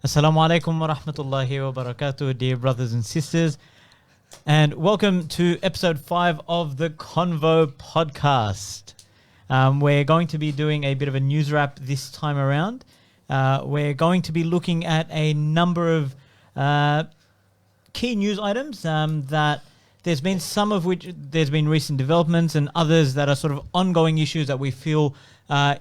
Assalamu alaikum wa rahmatullahi wa barakatuh, dear brothers and sisters, and welcome to episode 5 of the Convo podcast. We're going to be doing a bit of a news wrap this time around. We're going to be looking at a number of key news items that there's been some of which there's been recent developments and others that are sort of ongoing issues that we feel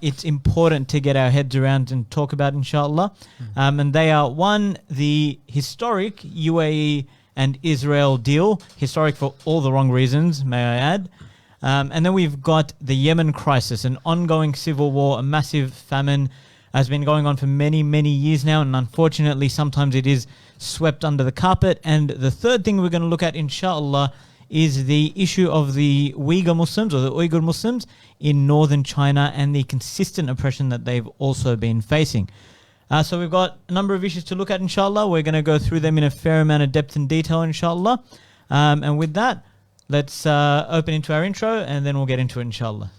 it's important to get our heads around and talk about, inshallah. And they are, one, the historic UAE and Israel deal, historic for all the wrong reasons, may I add. And then we've got the Yemen crisis, an ongoing civil war, a massive famine has been going on for many, many years now, and unfortunately sometimes it is swept under the carpet. And the third thing we're going to look at, inshallah, is the issue of the Uyghur Muslims, or the Uyghur Muslims in northern China, and the consistent oppression that they've also been facing. So we've got a number of issues to look at, inshallah. We're going to go through them in a fair amount of depth and detail, inshallah. And with that, let's open into our intro, and then we'll get into it, inshallah.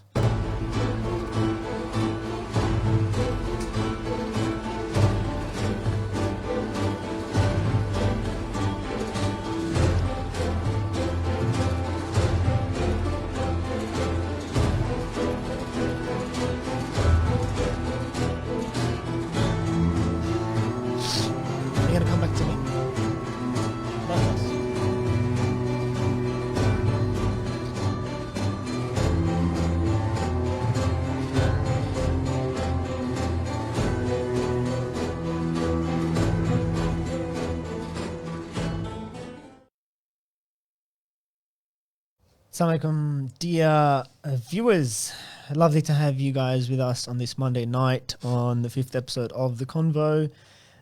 Assalamu alaikum, dear viewers. Lovely to have you guys with us on this Monday night on the 5th episode of the Convo.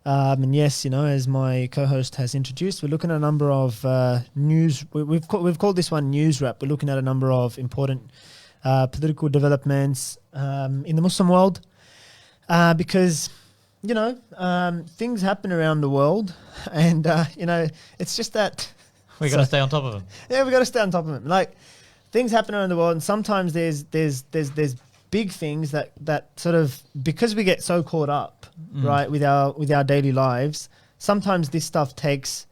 And yes, you know, as my co-host has introduced, we're looking at a number of news. We've called this one news wrap. We're looking at a number of important political developments in the Muslim world because, you know, things happen around the world, and you know, it's just that. We got to stay on top of them. Yeah, we got to stay on top of them. Like, things happen around the world, and sometimes there's big things that sort of, because we get so caught up, right, with our daily lives. Sometimes this stuff takes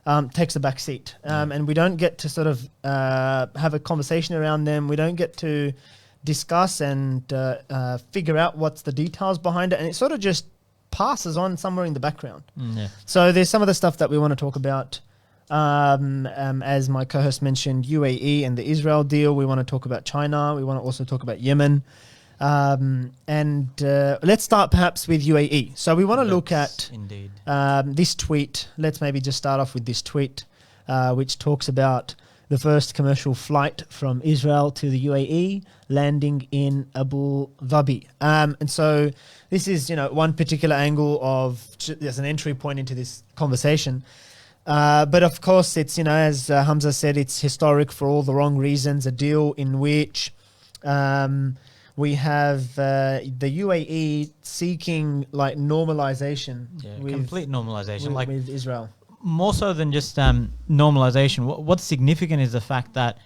a back seat, and we don't get to sort of have a conversation around them. We don't get to discuss and figure out what's the details behind it, and it sort of just passes on somewhere in the background. So there's some of the stuff that we want to talk about. As my co-host mentioned, UAE and the Israel deal. We want to talk about China. We want to also talk about Yemen. And let's start perhaps with UAE. So we want to look at this tweet. Let's maybe just start off with this tweet, which talks about the first commercial flight from Israel to the UAE landing in Abu Dhabi. And so this is, you know, one particular angle of, there's an entry point into this conversation. But of course, it's, you know, as Hamza said, it's historic for all the wrong reasons. A deal in which we have the UAE seeking like normalization, complete normalization, with Israel. More so than just normalization. What's significant is the fact that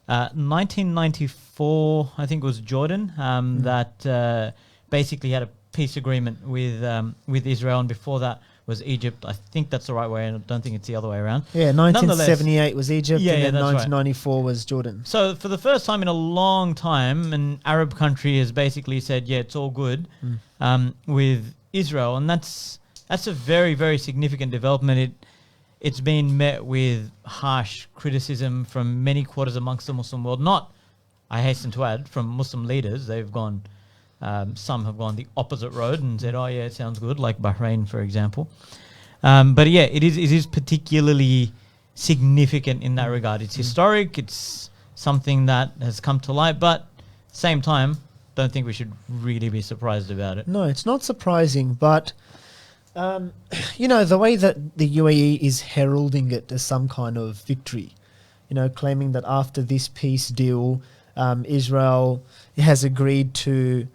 1994, I think it was Jordan, that basically had a peace agreement with Israel, and before that was Egypt. I think that's the right way, and I don't think it's the other way around. Yeah, 1978 was Egypt, and then 1994 right. was Jordan. So for the first time in a long time, an Arab country has basically said, yeah, it's all good with Israel, and that's a very, very significant development. It's been met with harsh criticism from many quarters amongst the Muslim world. Not, I hasten to add, from Muslim leaders. They've gone... some have gone the opposite road and said, oh, yeah, it sounds good, like Bahrain, for example. But yeah, it is particularly significant in that regard. It's historic. It's something that has come to light. But same time, don't think we should really be surprised about it. No, it's not surprising. But, you know, the way that the UAE is heralding it as some kind of victory, you know, claiming that after this peace deal, Israel has agreed to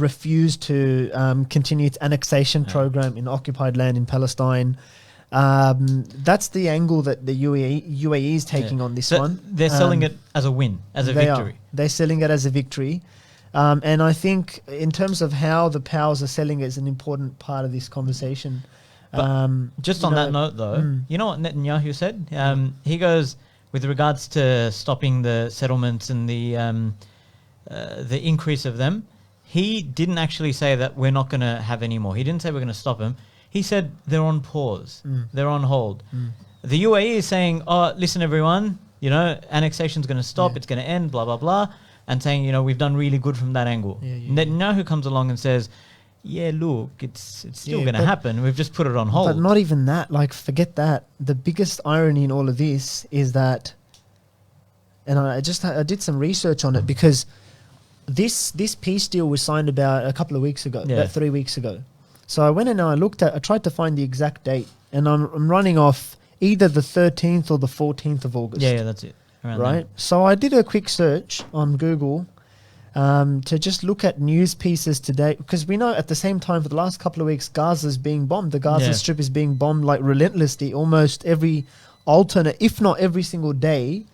refuse to continue its annexation program in occupied land in Palestine. That's the angle that the UAE is taking on this one. They're selling it as a win, as a victory. They're selling it as a victory. And I think in terms of how the powers are selling it is an important part of this conversation. Just on that note, though, you know what Netanyahu said? He goes, with regards to stopping the settlements and the increase of them, he didn't actually say that we're not going to have any more. He didn't say we're going to stop them. He said they're on pause. They're on hold. The UAE is saying, oh, listen, everyone, annexation's going to stop. It's going to end, blah, blah, blah. And saying, we've done really good from that angle. Netanyahu comes along and says, yeah, look, it's still going to happen. We've just put it on hold. But not even that. Like, forget that. The biggest irony in all of this is that, and I did some research on it because this peace deal was signed about a couple of weeks ago, about 3 weeks ago. So I went and I tried to find the exact date, and I'm running off either the 13th or the 14th of August. Yeah, that's it. Right? There. So I did a quick search on Google to just look at news pieces today, because we know at the same time for the last couple of weeks, Gaza's being bombed. The Gaza Strip is being bombed like relentlessly, almost every alternate, if not every single day,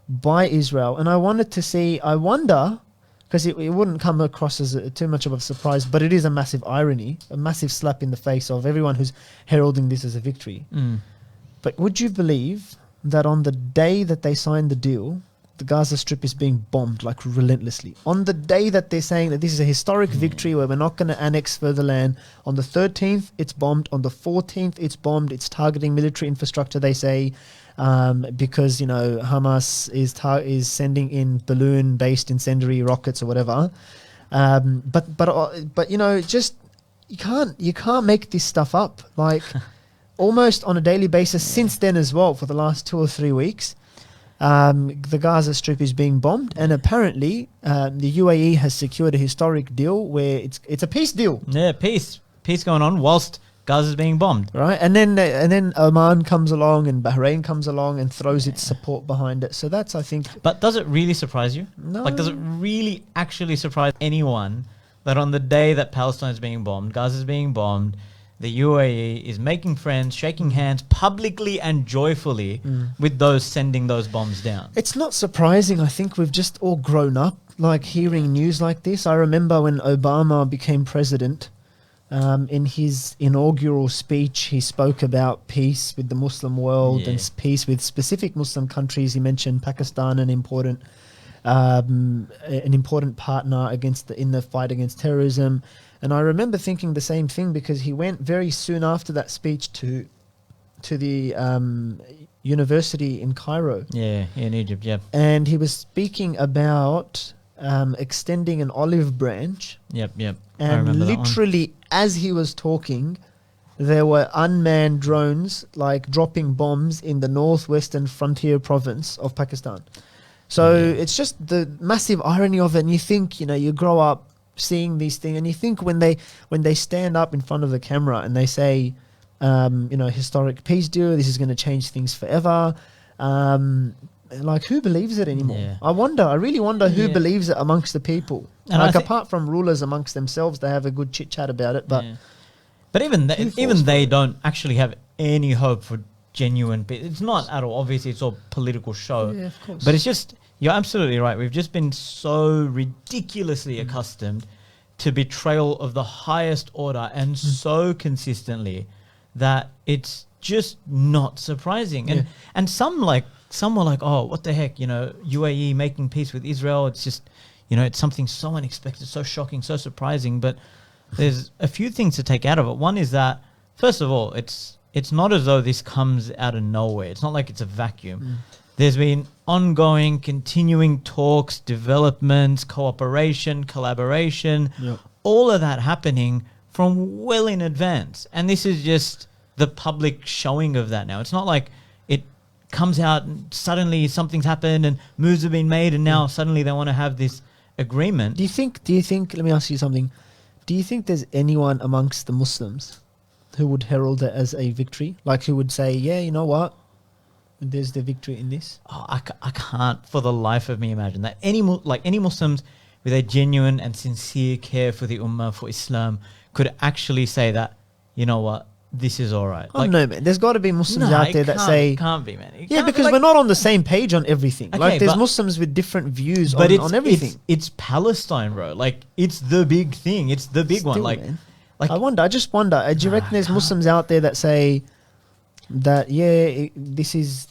by Israel. And I wonder, because it wouldn't come across as too much of a surprise, but it is a massive irony, a massive slap in the face of everyone who's heralding this as a victory. But would you believe that on the day that they signed the deal, the Gaza Strip is being bombed like relentlessly? On the day that they're saying that this is a historic victory where we're not going to annex further land, on the 13th it's bombed, on the 14th it's bombed, it's targeting military infrastructure, they say, because Hamas is sending in balloon-based incendiary rockets or whatever. But just you can't make this stuff up. Like almost on a daily basis since then as well, for the last 2 or 3 weeks, the Gaza Strip is being bombed, and apparently the UAE has secured a historic deal where it's a peace deal. Yeah, peace going on whilst Gaza's being bombed. Right, and then Oman comes along and Bahrain comes along and throws its support behind it. So that's, I think. But does it really surprise you? No. Like, does it really actually surprise anyone that on the day that Palestine is being bombed, Gaza is being bombed, the UAE is making friends, shaking hands publicly and joyfully with those sending those bombs down? It's not surprising. I think we've just all grown up like hearing news like this. I remember when Obama became president. In his inaugural speech, he spoke about peace with the Muslim world and peace with specific Muslim countries. He mentioned Pakistan, an important partner in the fight against terrorism. And I remember thinking the same thing, because he went very soon after that speech to the university in Cairo. Yeah, in Egypt, yeah. And he was speaking about extending an olive branch. Yep. And literally, as he was talking, there were unmanned drones like dropping bombs in the northwestern frontier province of Pakistan. So it's just the massive irony of it. And you think, you grow up seeing these things, and you think when they stand up in front of the camera and they say, historic peace deal, this is going to change things forever. Like, who believes it anymore? Yeah. I really wonder who believes it amongst the people. And apart from rulers amongst themselves, they have a good chit chat about it. But even they don't actually have any hope for genuine peace. It's not at all. Obviously, it's all political show. Yeah, of course. But it's just, you're absolutely right. We've just been so ridiculously accustomed to betrayal of the highest order and so consistently that it's just not surprising. And some were like, oh, what the heck, UAE making peace with Israel. It's just, it's something so unexpected, so shocking, so surprising. But there's a few things to take out of it. One is that, first of all, it's not as though this comes out of nowhere. It's not like it's a vacuum. There's been ongoing, continuing talks, developments, cooperation, collaboration, all of that happening from well in advance. And this is just the public showing of that now. It's not like it comes out and suddenly something's happened and moves have been made and now suddenly they want to have this agreement. Do you think, let me ask you something. Do you think there's anyone amongst the Muslims who would herald it as a victory? Like, who would say, yeah, you know what? There's the victory in this. Oh, I can't for the life of me imagine that any Muslims with a genuine and sincere care for the Ummah, for Islam, could actually say that, you know what, this is all right. Oh no, man. There's got to be Muslims out there that say it can't be, man. It yeah, can't be, because like, we're not on the same page on everything. Okay, like there's but- Muslims with different views but on everything. It's Palestine, bro. Like it's the big thing. It's the big one. Still, Like, man. like I just wonder. Do you reckon there's Muslims out there that say that this is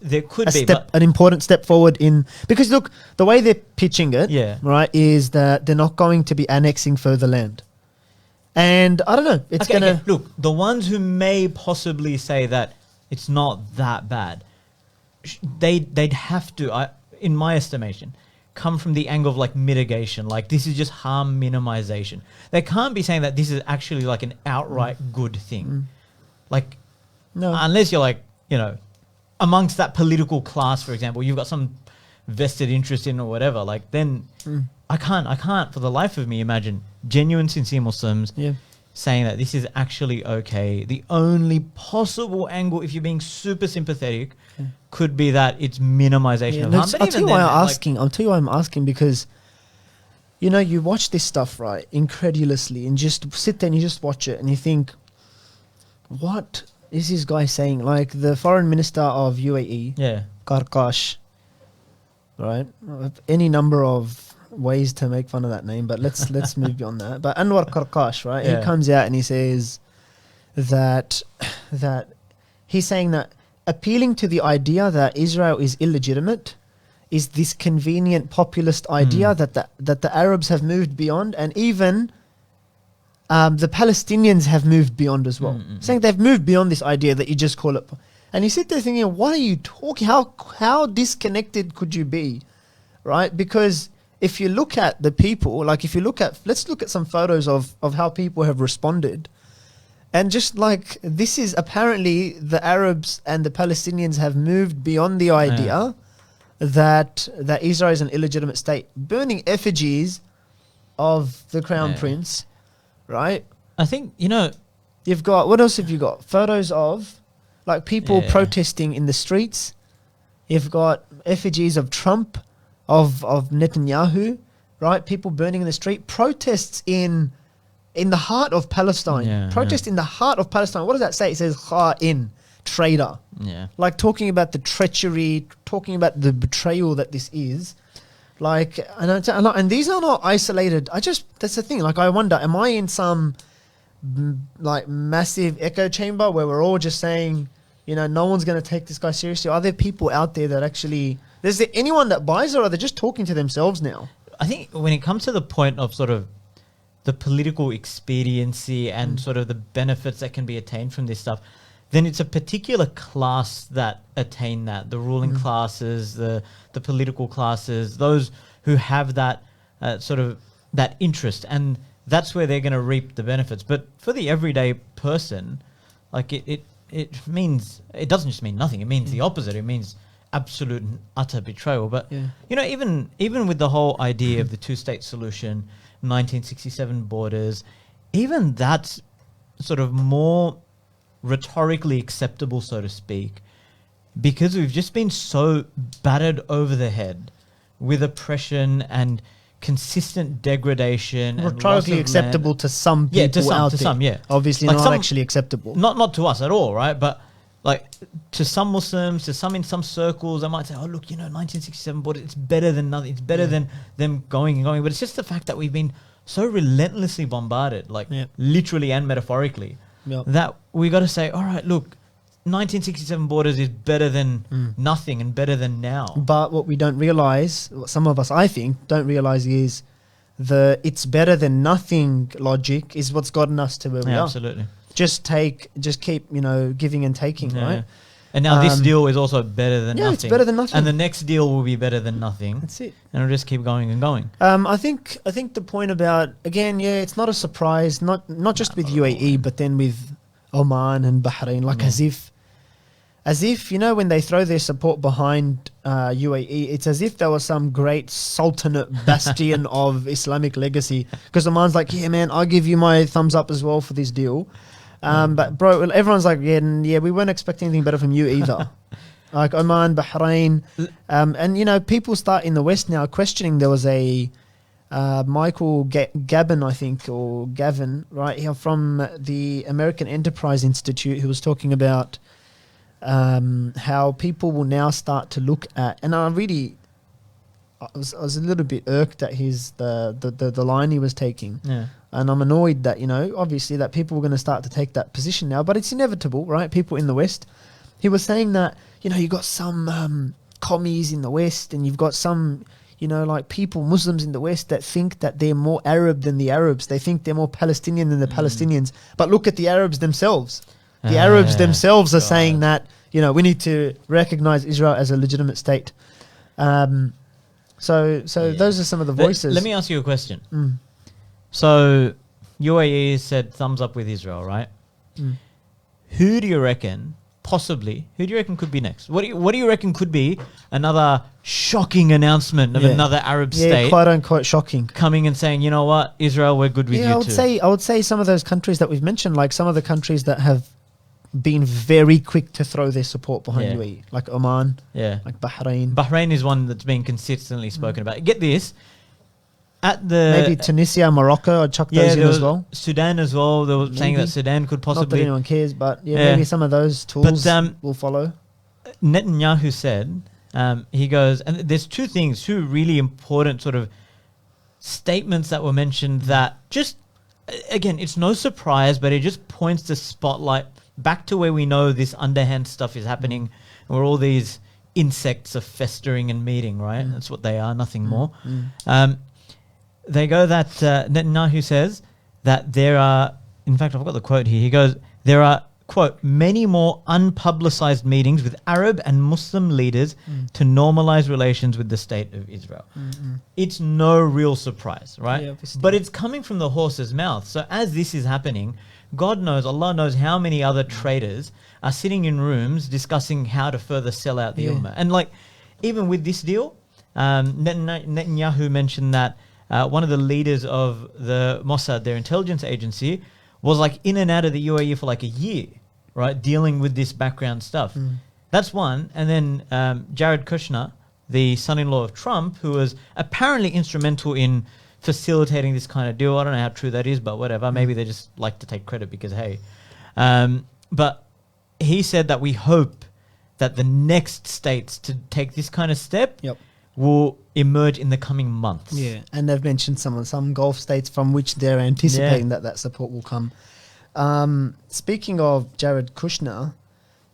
there could a be, step, an important step forward in, because look, the way they're pitching it, Yeah. right, is that they're not going to be annexing further land, and I don't know. It's gonna look, the ones who may possibly say that it's not that bad, they'd have to, in my estimation, come from the angle of like mitigation. Like this is just harm minimization. They can't be saying that this is actually like an outright good thing. Like, no. unless you're like, you know, amongst that political class, for example, you've got some vested interest in or whatever, like then I can't for the life of me imagine genuine, sincere Muslims saying that this is actually okay. The only possible angle, if you're being super sympathetic, could be that it's minimization of harm. But I'll tell you even why then, I'm like- asking. I'll tell you why I'm asking, because you know, you watch this stuff, right, incredulously, and just sit there and you just watch it and you think, what is this guy saying? Like the foreign minister of UAE, Yeah. Karkash, right? Any number of ways to make fun of that name, but let's move beyond that. But Anwar Karkash, right? Yeah. He comes out and he says that he's saying that appealing to the idea that Israel is illegitimate is this convenient populist idea that the Arabs have moved beyond, and even the Palestinians have moved beyond as well. Saying they've moved beyond this idea that you just call it. And you sit there thinking, what are you talking? How disconnected could you be, right? Because if you look at the people, like let's look at some photos of how people have responded. And just like, this is apparently the Arabs and the Palestinians have moved beyond the idea that Israel is an illegitimate state. Burning effigies of the Crown Prince, right? I think, you know, You've got, what else have you got? Photos of like people protesting in the streets. You've got effigies of Trump, of Netanyahu, right? People burning in the street. Protests in the heart of Palestine. Protest in the heart of Palestine. What does that say? It says Kha'in, traitor. Yeah. Like talking about the treachery, talking about the betrayal that this is. Like, and these are not isolated. That's the thing. Like, I wonder, am I in some like massive echo chamber where we're all just saying, you know, no one's going to take this guy seriously? Are there people out there that actually, is there anyone that buys it, or are they just talking to themselves now? I think when it comes to the point of sort of the political expediency and sort of the benefits that can be attained from this stuff, then it's a particular class that attain that. The ruling classes, the political classes, those who have that sort of that interest, and that's where they're going to reap the benefits. But for the everyday person, like it means, it doesn't just mean nothing. It means the opposite. It means absolute and utter betrayal. But you know, even with the whole idea of the two-state solution, 1967 borders, even that's sort of more rhetorically acceptable, so to speak, because we've just been so battered over the head with oppression and consistent degradation. Rhetorically acceptable to some people out there. Obviously like not actually acceptable. Not to us at all, right? But like to some Muslims, to some in some circles, I might say, oh, look, you know, 1967 border, it's better than nothing. It's better than them going and going. But it's just the fact that we've been so relentlessly bombarded, like literally and metaphorically, that we got to say, all right, look, 1967 borders is better than nothing and better than now. But what we don't realize, what some of us, I think, don't realize is the it's better than nothing logic is what's gotten us to where we are. Absolutely. Just keep, you know, giving and taking, right? And now this deal is also better than nothing. Yeah, it's better than nothing. And the next deal will be better than nothing. That's it. And it'll just keep going and going. I think the point about, again, it's not a surprise, not just with UAE, but then with Oman and Bahrain, like as if, you know, when they throw their support behind UAE, it's as if there was some great sultanate bastion of Islamic legacy. Because Oman's like, yeah, man, I'll give you my thumbs up as well for this deal. But bro, everyone's like, yeah, we weren't expecting anything better from you either. Like Oman, Bahrain, and you know, people start in the West now questioning. There was a Michael Gavin, I think, or Gavin, right here from the American Enterprise Institute, who was talking about how people will now start to look at, and I was a little bit irked at the line he was taking. Yeah. And I'm annoyed that, obviously that people are going to start to take that position now, but it's inevitable, right? People in the West. He was saying that, you've got some commies in the West, and you've got some, like people, Muslims in the West, that think that they're more Arab than the Arabs. They think they're more Palestinian than the Palestinians. But look at the Arabs themselves. The Arabs themselves are saying that, we need to recognize Israel as a legitimate state. So those are some of the voices. Let me ask you a question. So UAE said thumbs up with Israel, right? Who do you reckon could be next? What do you reckon could be another shocking announcement of another Arab state, quote unquote shocking, coming and saying, you know what, Israel, we're good with you too? I would say some of those countries that we've mentioned, like some of the countries that have been very quick to throw their support behind UAE, like Oman, like Bahrain. Bahrain is one that's been consistently spoken about. Get this. Maybe Tunisia, Morocco, I'd chuck those in as well. Sudan as well. They were saying that Sudan could possibly... Not that anyone cares, but maybe some of those tools will follow. Netanyahu said, he goes, and there's two really important sort of statements that were mentioned that just, again, it's no surprise, but it just points the spotlight back to where we know this underhand stuff is happening, where all these insects are festering and meeting, right? That's what they are, nothing more. They go that Netanyahu says that there are, in fact, I've got the quote here. He goes, there are, quote, many more unpublicized meetings with Arab and Muslim leaders to normalize relations with the state of Israel. It's no real surprise, right? Yeah, but it's coming from the horse's mouth. So as this is happening, God knows, Allah knows how many other traders are sitting in rooms discussing how to further sell out the Ummah. And like, even with this deal, Netanyahu mentioned that one of the leaders of the Mossad, their intelligence agency, was like in and out of the UAE for like a year, right? Dealing with this background stuff. That's one. And then Jared Kushner, the son-in-law of Trump, who was apparently instrumental in facilitating this kind of deal. I don't know how true that is, but whatever. Maybe they just like to take credit because, hey. But he said that we hope that the next states to take this kind of step will emerge in the coming months. Yeah, and they've mentioned some Gulf states from which they're anticipating that support will come. Speaking of Jared Kushner,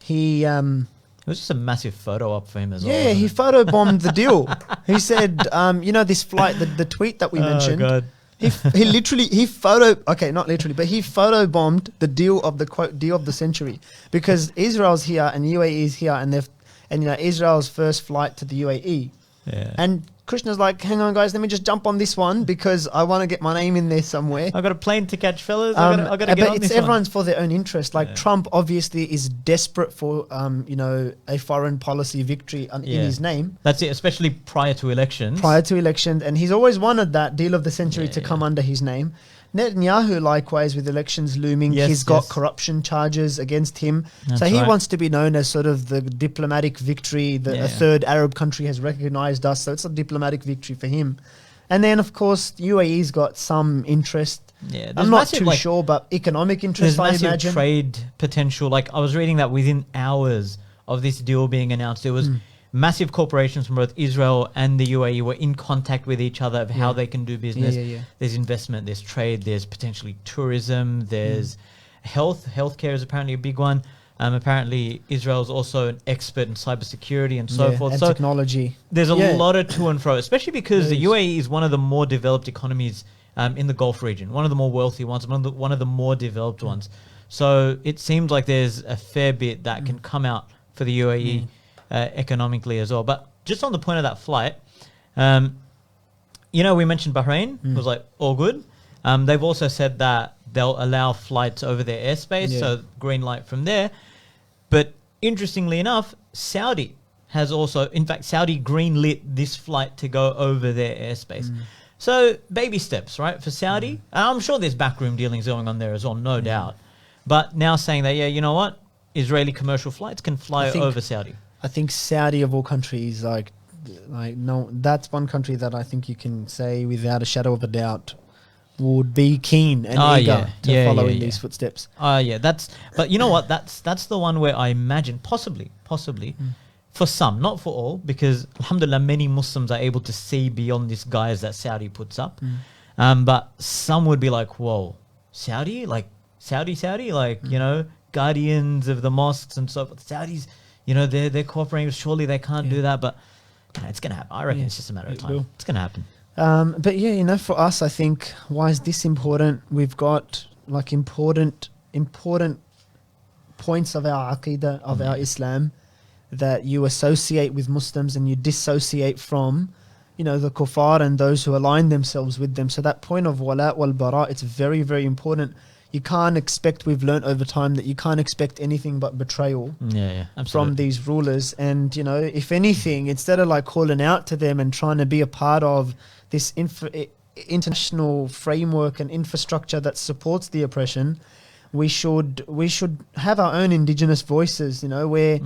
he... it was just a massive photo op for him as well. Yeah, he photobombed the deal. He said, this flight, the tweet that we mentioned. God. He photobombed the deal of the quote deal of the century, because Israel's here and UAE is here, and Israel's first flight to the UAE. Yeah. And Krishna's like, hang on, guys, let me just jump on this one because I want to get my name in there somewhere. I got a plane to catch, fellas. I got to get on this everyone's for their own interest. Like Trump obviously is desperate for, a foreign policy victory in his name. That's it, especially prior to elections. And he's always wanted that deal of the century to come under his name. Netanyahu, likewise, with elections looming, he's got corruption charges against him. So he wants to be known as sort of the diplomatic victory. A third Arab country has recognized us, so it's a diplomatic victory for him. And then, of course, UAE's got some interest. Yeah, I'm not too sure, but economic interest, I imagine. There's massive trade potential. Like, I was reading that within hours of this deal being announced, there was... massive corporations from both Israel and the UAE were in contact with each other of how they can do business. There's investment, there's trade, there's potentially tourism, there's health. Healthcare is apparently a big one. Apparently, Israel's also an expert in cybersecurity and so forth. And so technology. There's a lot of to and fro, especially because the UAE is one of the more developed economies in the Gulf region, one of the more wealthy ones, one of the more developed ones. So it seems like there's a fair bit that can come out for the UAE. Economically as well. But just on the point of that flight, we mentioned Bahrain. It was like all good. They've also said that they'll allow flights over their airspace, so green light from there. But interestingly enough, Saudi has also, in fact, Saudi green lit this flight to go over their airspace. So baby steps, right, for Saudi. I'm sure there's backroom dealings going on there as well, no doubt. But now saying that, you know what, Israeli commercial flights can fly over Saudi. I think Saudi of all countries, like like no, that's one country that I think you can say without a shadow of a doubt would be keen and eager to follow in these footsteps. But you know what? That's the one where I imagine possibly for some, not for all, because alhamdulillah many Muslims are able to see beyond this guise that Saudi puts up. But some would be like, whoa, Saudi, like Saudi, like you know, guardians of the mosques and so forth. Saudis, you know, they're cooperating. Surely they can't do that, but it's gonna happen. I reckon it's just a matter of time. It's gonna happen. But yeah, you know, for us, I think, why is this important? We've got like important points of our aqidah, of our Islam, that you associate with Muslims and you dissociate from, you know, the kuffar and those who align themselves with them. So that point of wala wal bara, it's very, very important. You can't expect, we've learnt over time that you can't expect anything but betrayal from these rulers. And, you know, if anything, instead of like calling out to them and trying to be a part of this international framework and infrastructure that supports the oppression, we should have our own indigenous voices, you know, where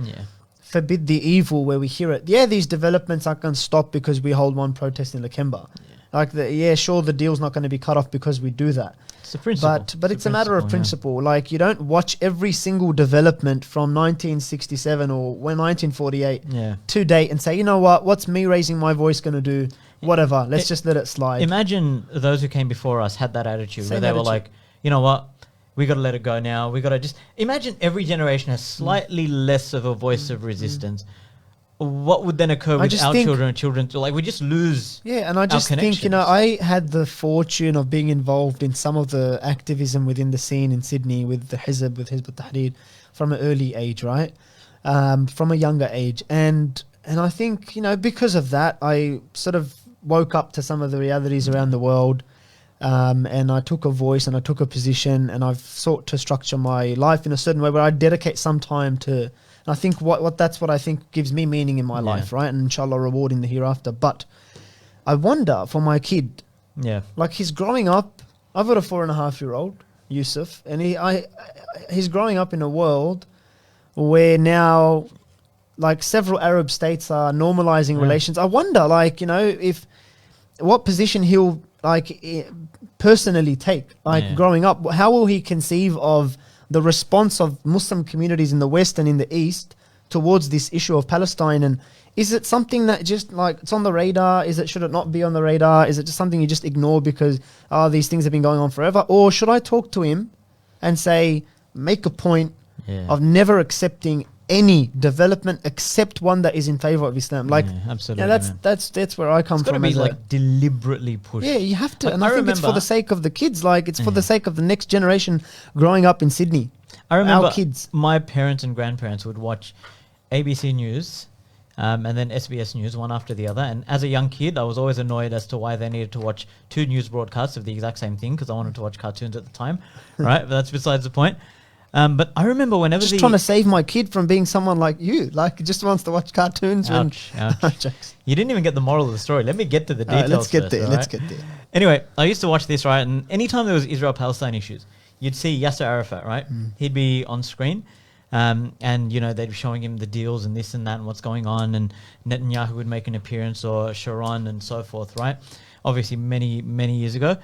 forbid the evil where we hear it. Yeah, these developments aren't going to stop because we hold one protest in Lakemba. Like, sure, the deal's not going to be cut off because we do that. It's a principle. But it's a matter of principle. Like, you don't watch every single development from 1967 or 1948 to date and say, you know what's me raising my voice going to do? Whatever, let's just let it slide. Imagine those who came before us had that attitude where they were like, you know what, we got to let it go now. We got to just imagine every generation has slightly less of a voice of resistance. What would then occur with our children and children? Like, we just lose. Yeah, and I just think, you know, I had the fortune of being involved in some of the activism within the scene in Sydney with the Hizb, with Hizb ut-Tahrir from an early age, right? From a younger age. And I think, you know, because of that, I sort of woke up to some of the realities around the world. And I took a voice and I took a position, and I've sought to structure my life in a certain way where I dedicate some time to. And I think that's what I think gives me meaning in my life, right? And inshallah reward in the hereafter. But I wonder for my kid, like he's growing up. I've got a 4.5-year-old, Yusuf, and he's growing up in a world where now, like, several Arab states are normalizing relations. I wonder, like, you know, what position he'll like personally take, like growing up. How will he conceive of the response of Muslim communities in the West and in the East towards this issue of Palestine? And is it something that just like it's on the radar? Should it not be on the radar? Is it just something you just ignore because these things have been going on forever? Or should I talk to him and say, make a point of never accepting any development except one that is in favor of Islam? Like, absolutely. That's where I come from. It's got to be like deliberately pushed. Yeah, you have to. Like, and I think it's for the sake of the kids. Like, it's for the sake of the next generation growing up in Sydney. I remember our kids. My parents and grandparents would watch ABC News and then SBS News one after the other. And as a young kid, I was always annoyed as to why they needed to watch two news broadcasts of the exact same thing, because I wanted to watch cartoons at the time. Right? But that's besides the point. But I remember whenever trying to save my kid from being someone like you, like just wants to watch cartoons. Ouch. You didn't even get the moral of the story. Let me get to the details. Let's get there. Let's get there. Anyway, I used to watch this, right? And anytime there was Israel-Palestine issues, you'd see Yasser Arafat, right? He'd be on screen. And, you know, they'd be showing him the deals and this and that and what's going on. And Netanyahu would make an appearance, or Sharon and so forth, right? Obviously many, many years ago.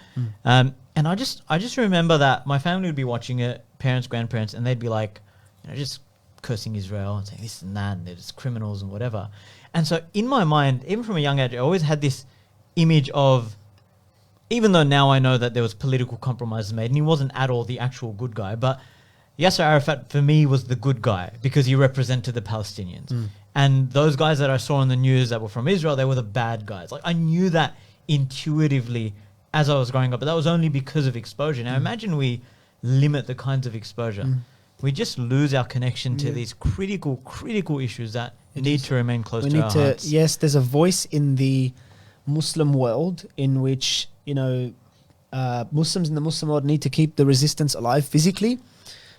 And I just remember that my family would be watching it, parents, grandparents, and they'd be like, you know, just cursing Israel and saying this and that, and they're just criminals and whatever. And so in my mind, even from a young age, I always had this image of, even though now I know that there was political compromises made and he wasn't at all the actual good guy, but Yasser Arafat for me was the good guy because he represented the Palestinians. And those guys that I saw on the news that were from Israel, they were the bad guys. Like, I knew that intuitively as I was growing up, but that was only because of exposure. Now imagine we limit the kinds of exposure. We just lose our connection to these critical issues that need to remain close to our hearts. Yes, there's a voice in the Muslim world in which, you know, Muslims in the Muslim world need to keep the resistance alive physically,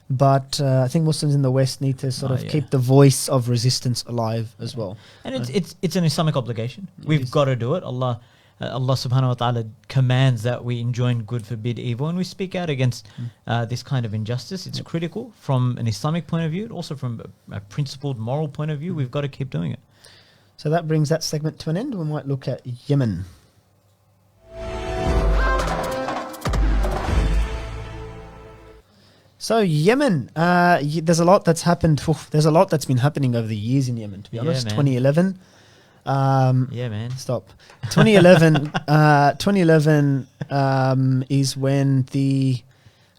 but I think Muslims in the West need to sort of keep the voice of resistance alive as well. And it's an Islamic obligation. We've got to do it. Allah subhanahu wa ta'ala commands that we enjoin good, forbid evil, and we speak out against this kind of injustice. It's critical from an Islamic point of view, also from a principled moral point of view. We've got to keep doing it. So that brings that segment to an end. We might look at Yemen. So Yemen, there's a lot that's happened. There's a lot that's been happening over the years in Yemen, to be honest. Man. 2011. Yeah, man. Stop. 2011. 2011 is when the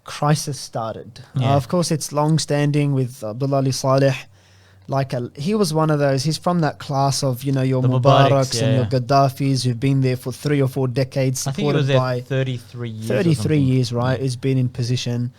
crisis started. Yeah. Of course, it's long-standing with Abdullah Ali Saleh. He was one of those. He's from that class of your The Mubaraks Mubaraks, and your yeah. Gaddafis who've been there for 3 or 4 decades. I think he was supported there by 33 years. 33 years, right? Yeah. Has been in position,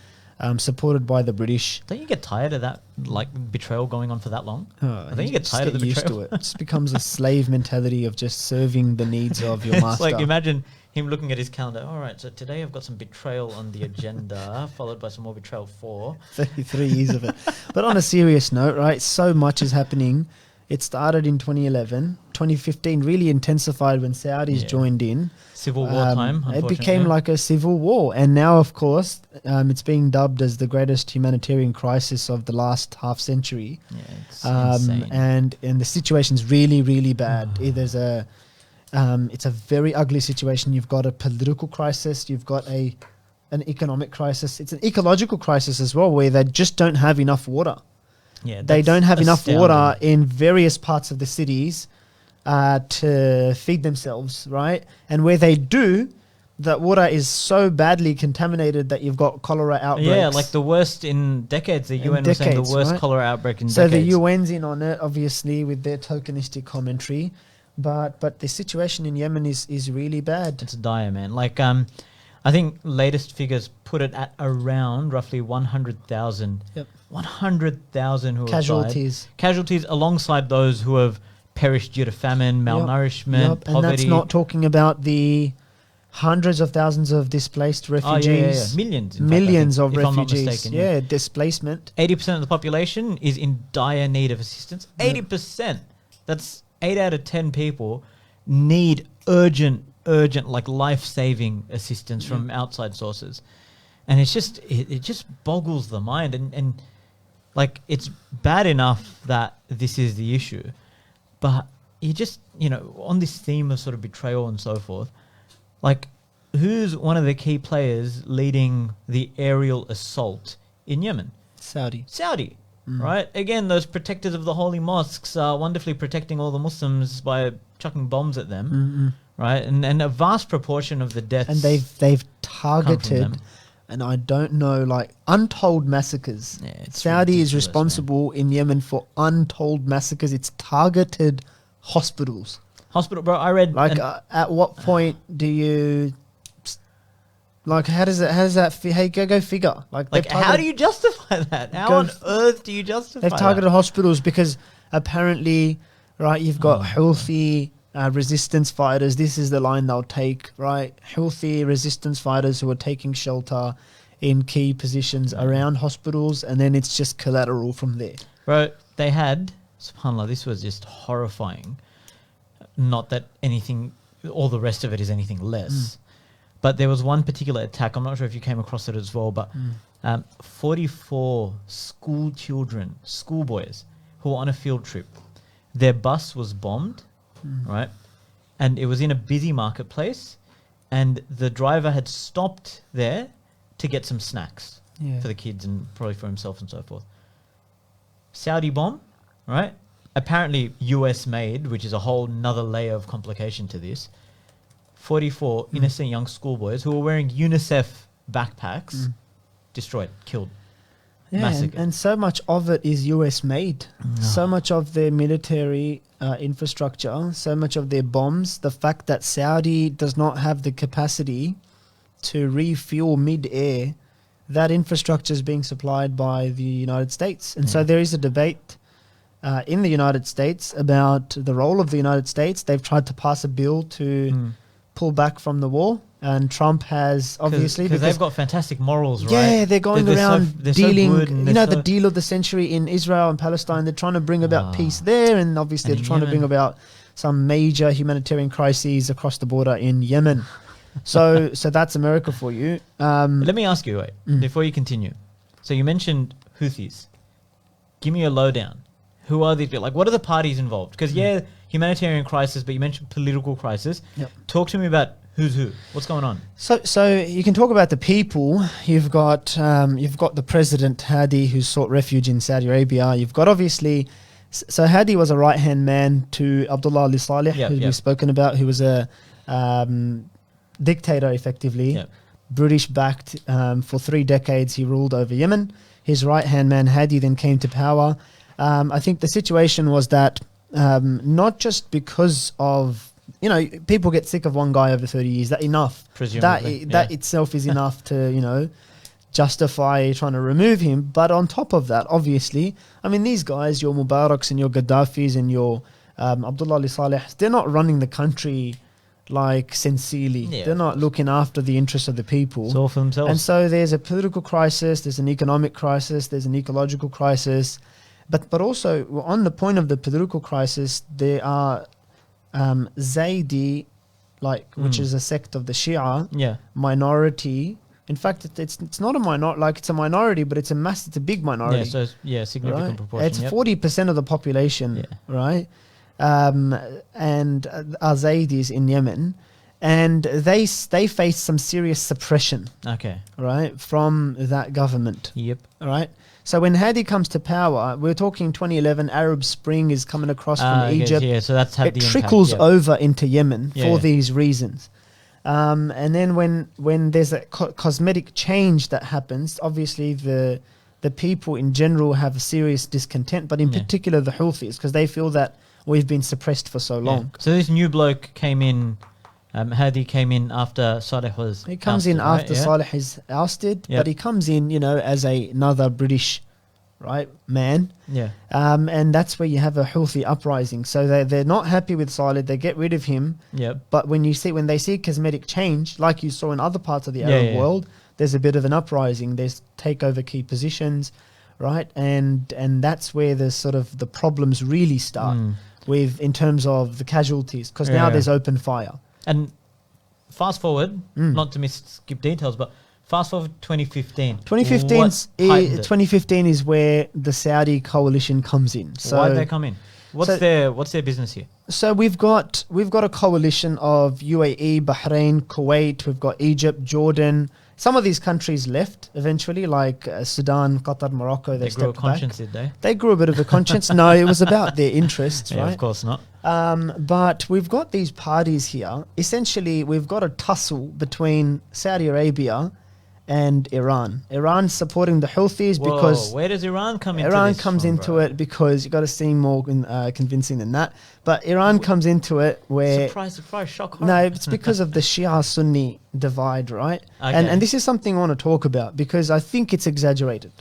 supported by the British. Don't you get tired of that, like, betrayal going on for that long? Oh, I think you get tired of the used betrayal. to it. It just becomes a slave mentality of just serving the needs of your It's master. like, imagine him looking at his calendar. All right, so today I've got some betrayal on the agenda, followed by some more betrayal 4. 33 years of it. But on a serious note, right, so much is happening. It started in 2011. 2015 really intensified when Saudis Yeah. joined in. Civil war time, It unfortunately. became like a civil war. And now, of course, it's being dubbed as the greatest humanitarian crisis of the last half century. Yeah, it's insane. And the situation's really, really bad. It's a very ugly situation. You've got a political crisis. You've got an economic crisis. It's an ecological crisis as well, where they just don't have enough water. Yeah, They that's don't have enough astounding. water in various parts of the cities to feed themselves, right? And where they do, that water is so badly contaminated that you've got cholera outbreaks. Yeah, like the worst in decades. The UN was saying decades, the worst right? cholera outbreak in So decades. the UN's in on it, obviously, with their tokenistic commentary. But the situation in Yemen is really bad. It's dire, man. Like, I think latest figures put it at around roughly 100,000. Yep. 100,000 who have Casualties. died. Casualties alongside those who have perished due to famine, malnourishment, Yep. And poverty. that's not talking about the hundreds of thousands of displaced refugees. Oh, yeah. Millions. Millions of if I'm not refugees. mistaken, Yeah, displacement. 80% of the population is in dire need of assistance. 80%. That's 8 out of 10 people need urgent, like life-saving assistance from outside sources. And it's just, it just boggles the mind. And like, it's bad enough that this is the issue, but you just, on this theme of sort of betrayal and so forth, like, who's one of the key players leading the aerial assault in Yemen? Saudi, right? Again, those protectors of the holy mosques are wonderfully protecting all the Muslims by chucking bombs at them, right? And a vast proportion of the deaths. And they've from targeted, them. and I don't know, like untold massacres. Yeah, it's Saudi is ridiculous, responsible in Yemen for untold massacres. It's targeted hospitals. Hospital, bro. I read Like, at what point do you, like, how does that? Hey, go figure. Like how do you justify that? How Go on f- earth do you justify They've targeted hospitals because apparently, right, you've got healthy resistance fighters. This is the line they'll take, right? Healthy resistance fighters who are taking shelter in key positions around hospitals, and then it's just collateral from there. Bro, they had, subhanAllah, this was just horrifying. Not that anything, all the rest of it is anything less. But there was one particular attack, I'm not sure if you came across it as well, but 44 schoolboys who were on a field trip. Their bus was bombed, right? And it was in a busy marketplace, and the driver had stopped there to get some snacks for the kids and probably for himself and so forth. Saudi bomb, right? Apparently US made, which is a whole nother layer of complication to this. 44 innocent young schoolboys who were wearing UNICEF backpacks, destroyed, killed, massacred. And so much of it is US made. So much of their military infrastructure, so much of their bombs, the fact that Saudi does not have the capacity to refuel mid-air, that infrastructure is being supplied by the United States. And so there is a debate in the United States about the role of the United States. They've tried to pass a bill to pull back from the war, and Trump has obviously because they've got fantastic morals, right? Yeah, they're going around they're dealing. so good and The deal of the century in Israel and Palestine. They're trying to bring about peace there, and obviously And they're in trying to bring Yemen. about some major humanitarian crises across the border in Yemen. So that's America for you. Let me ask you, before you continue. So you mentioned Houthis. Give me a lowdown. Who are these people? Like, what are the parties involved? Because humanitarian crisis, but you mentioned political crisis. Yep. Talk to me about who's who. What's going on? So you can talk about the people. You've got the president Hadi, who sought refuge in Saudi Arabia. You've got obviously, so Hadi was a right hand man to Abdullah Ali Saleh, who we've spoken about, who was a dictator effectively, British backed. For 3 decades he ruled over Yemen. His right hand man Hadi then came to power. I think the situation was that not just because of, people get sick of one guy over 30 years. That enough. Presumably, that itself is enough to, justify trying to remove him. But on top of that, obviously, I mean, these guys, your Mubaraks and your Gaddafis and your Abdullah Ali Saleh, they're not running the country like sincerely. They're not looking after the interests of the people. It's all for themselves. And so there's a political crisis, there's an economic crisis, there's an ecological crisis. But also, on the point of the political crisis, there are Zaydi, which is a sect of the Shia minority. In fact, it's not a minority, it's a minority, but it's a big minority. Significant proportion. It's 40% of the population, right? And are Zaydis in Yemen, and they face some serious suppression. Okay. Right, from that government. Yep. All right. So when Hadi comes to power, we're talking 2011, Arab Spring is coming across from Egypt. Yeah, so that's had the impact. It trickles over into Yemen for these reasons. And then when there's a cosmetic change that happens, obviously the people in general have a serious discontent, but in particular the Houthis, because they feel that we've been suppressed for so long. So this new bloke came in, Hadi came in after Saleh was He comes ousted, in right? after Saleh is ousted, but he comes in, as another British, man. Yeah. And that's where you have a Houthi uprising. So they're not happy with Saleh. They get rid of him. Yep. But when they see cosmetic change, like you saw in other parts of the Arab world, there's a bit of an uprising. There's take over key positions, right? And that's where the sort of the problems really start with in terms of the casualties, because now there's open fire. And fast forward, not to skip details, but fast forward 2015. 2015 is where the Saudi coalition comes in. So why did they come in? What's their business here? So we've got a coalition of UAE, Bahrain, Kuwait. We've got Egypt, Jordan. Some of these countries left eventually, like Sudan, Qatar, Morocco. They grew a stepped conscience, back. did they? They grew a bit of a conscience. No, it was about their interests, right? Of course not. But we've got these parties here. Essentially, we've got a tussle between Saudi Arabia and Iran. Iran's supporting the Houthis because... Where does Iran come into Iran this comes from, into bro? it because you got to seem more convincing than that. But Iran comes into it where... Surprise, shock. No, it's because of the Shia-Sunni divide, right? Okay. And this is something I want to talk about because I think it's exaggerated.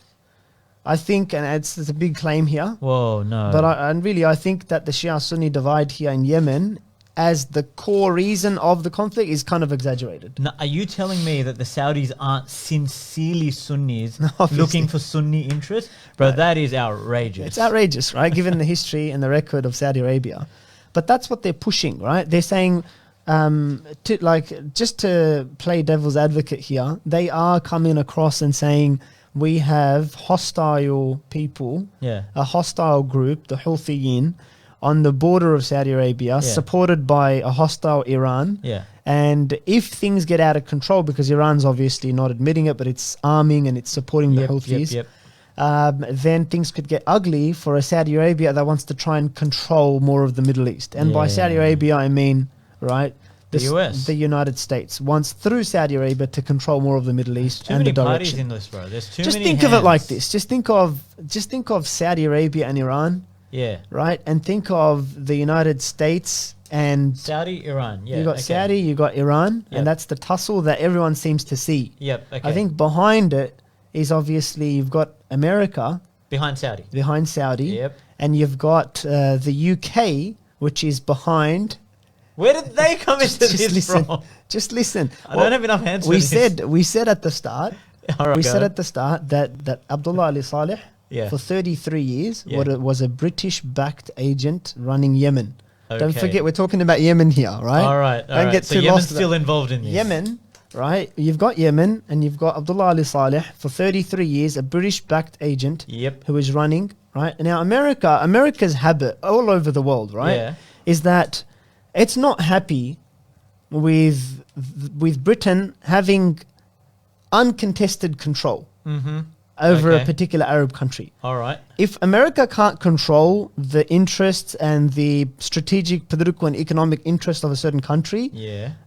I think, and it's a big claim here. Whoa, no. But I think that the Shia-Sunni divide here in Yemen as the core reason of the conflict is kind of exaggerated. Now, are you telling me that the Saudis aren't sincerely Sunnis Obviously. looking for Sunni interests? Bro, that is outrageous. It's outrageous, right? Given the history and the record of Saudi Arabia. But that's what they're pushing, right? They're saying, just to play devil's advocate here, they are coming across and saying, we have hostile people, a hostile group, the Houthiyyin, on the border of Saudi Arabia, supported by a hostile Iran. And if things get out of control, because Iran's obviously not admitting it, but it's arming and it's supporting the Houthis, then things could get ugly for a Saudi Arabia that wants to try and control more of the Middle East. And by Saudi Arabia, I mean, right, the US. The United States wants, through Saudi Arabia, to control more of the Middle East and the direction. Too many parties in this, bro. There's too Just many think hands. of it like this. Just think of Saudi Arabia and Iran. Yeah. Right? And think of the United States and... Saudi, Iran. Yeah. You got Saudi, you got Iran, and that's the tussle that everyone seems to see. I think behind it is obviously you've got America. Behind Saudi. And you've got the UK, which is behind... Where did they come into this from? Just listen. I don't have enough hands for we this. We said at the start... that Abdullah Ali Saleh... Yeah. For 33 years, was a British-backed agent running Yemen. Okay. Don't forget, we're talking about Yemen here, right? All right. Don't get so too Yemen's lost. still involved in this. Yemen, right? You've got Yemen, and you've got Abdullah Ali Saleh for 33 years, a British-backed agent who is running, right? Now, America's habit all over the world, right? is that it's not happy with Britain having uncontested control over a particular Arab country. All right. If America can't control the interests and the strategic, political, and economic interests of a certain country,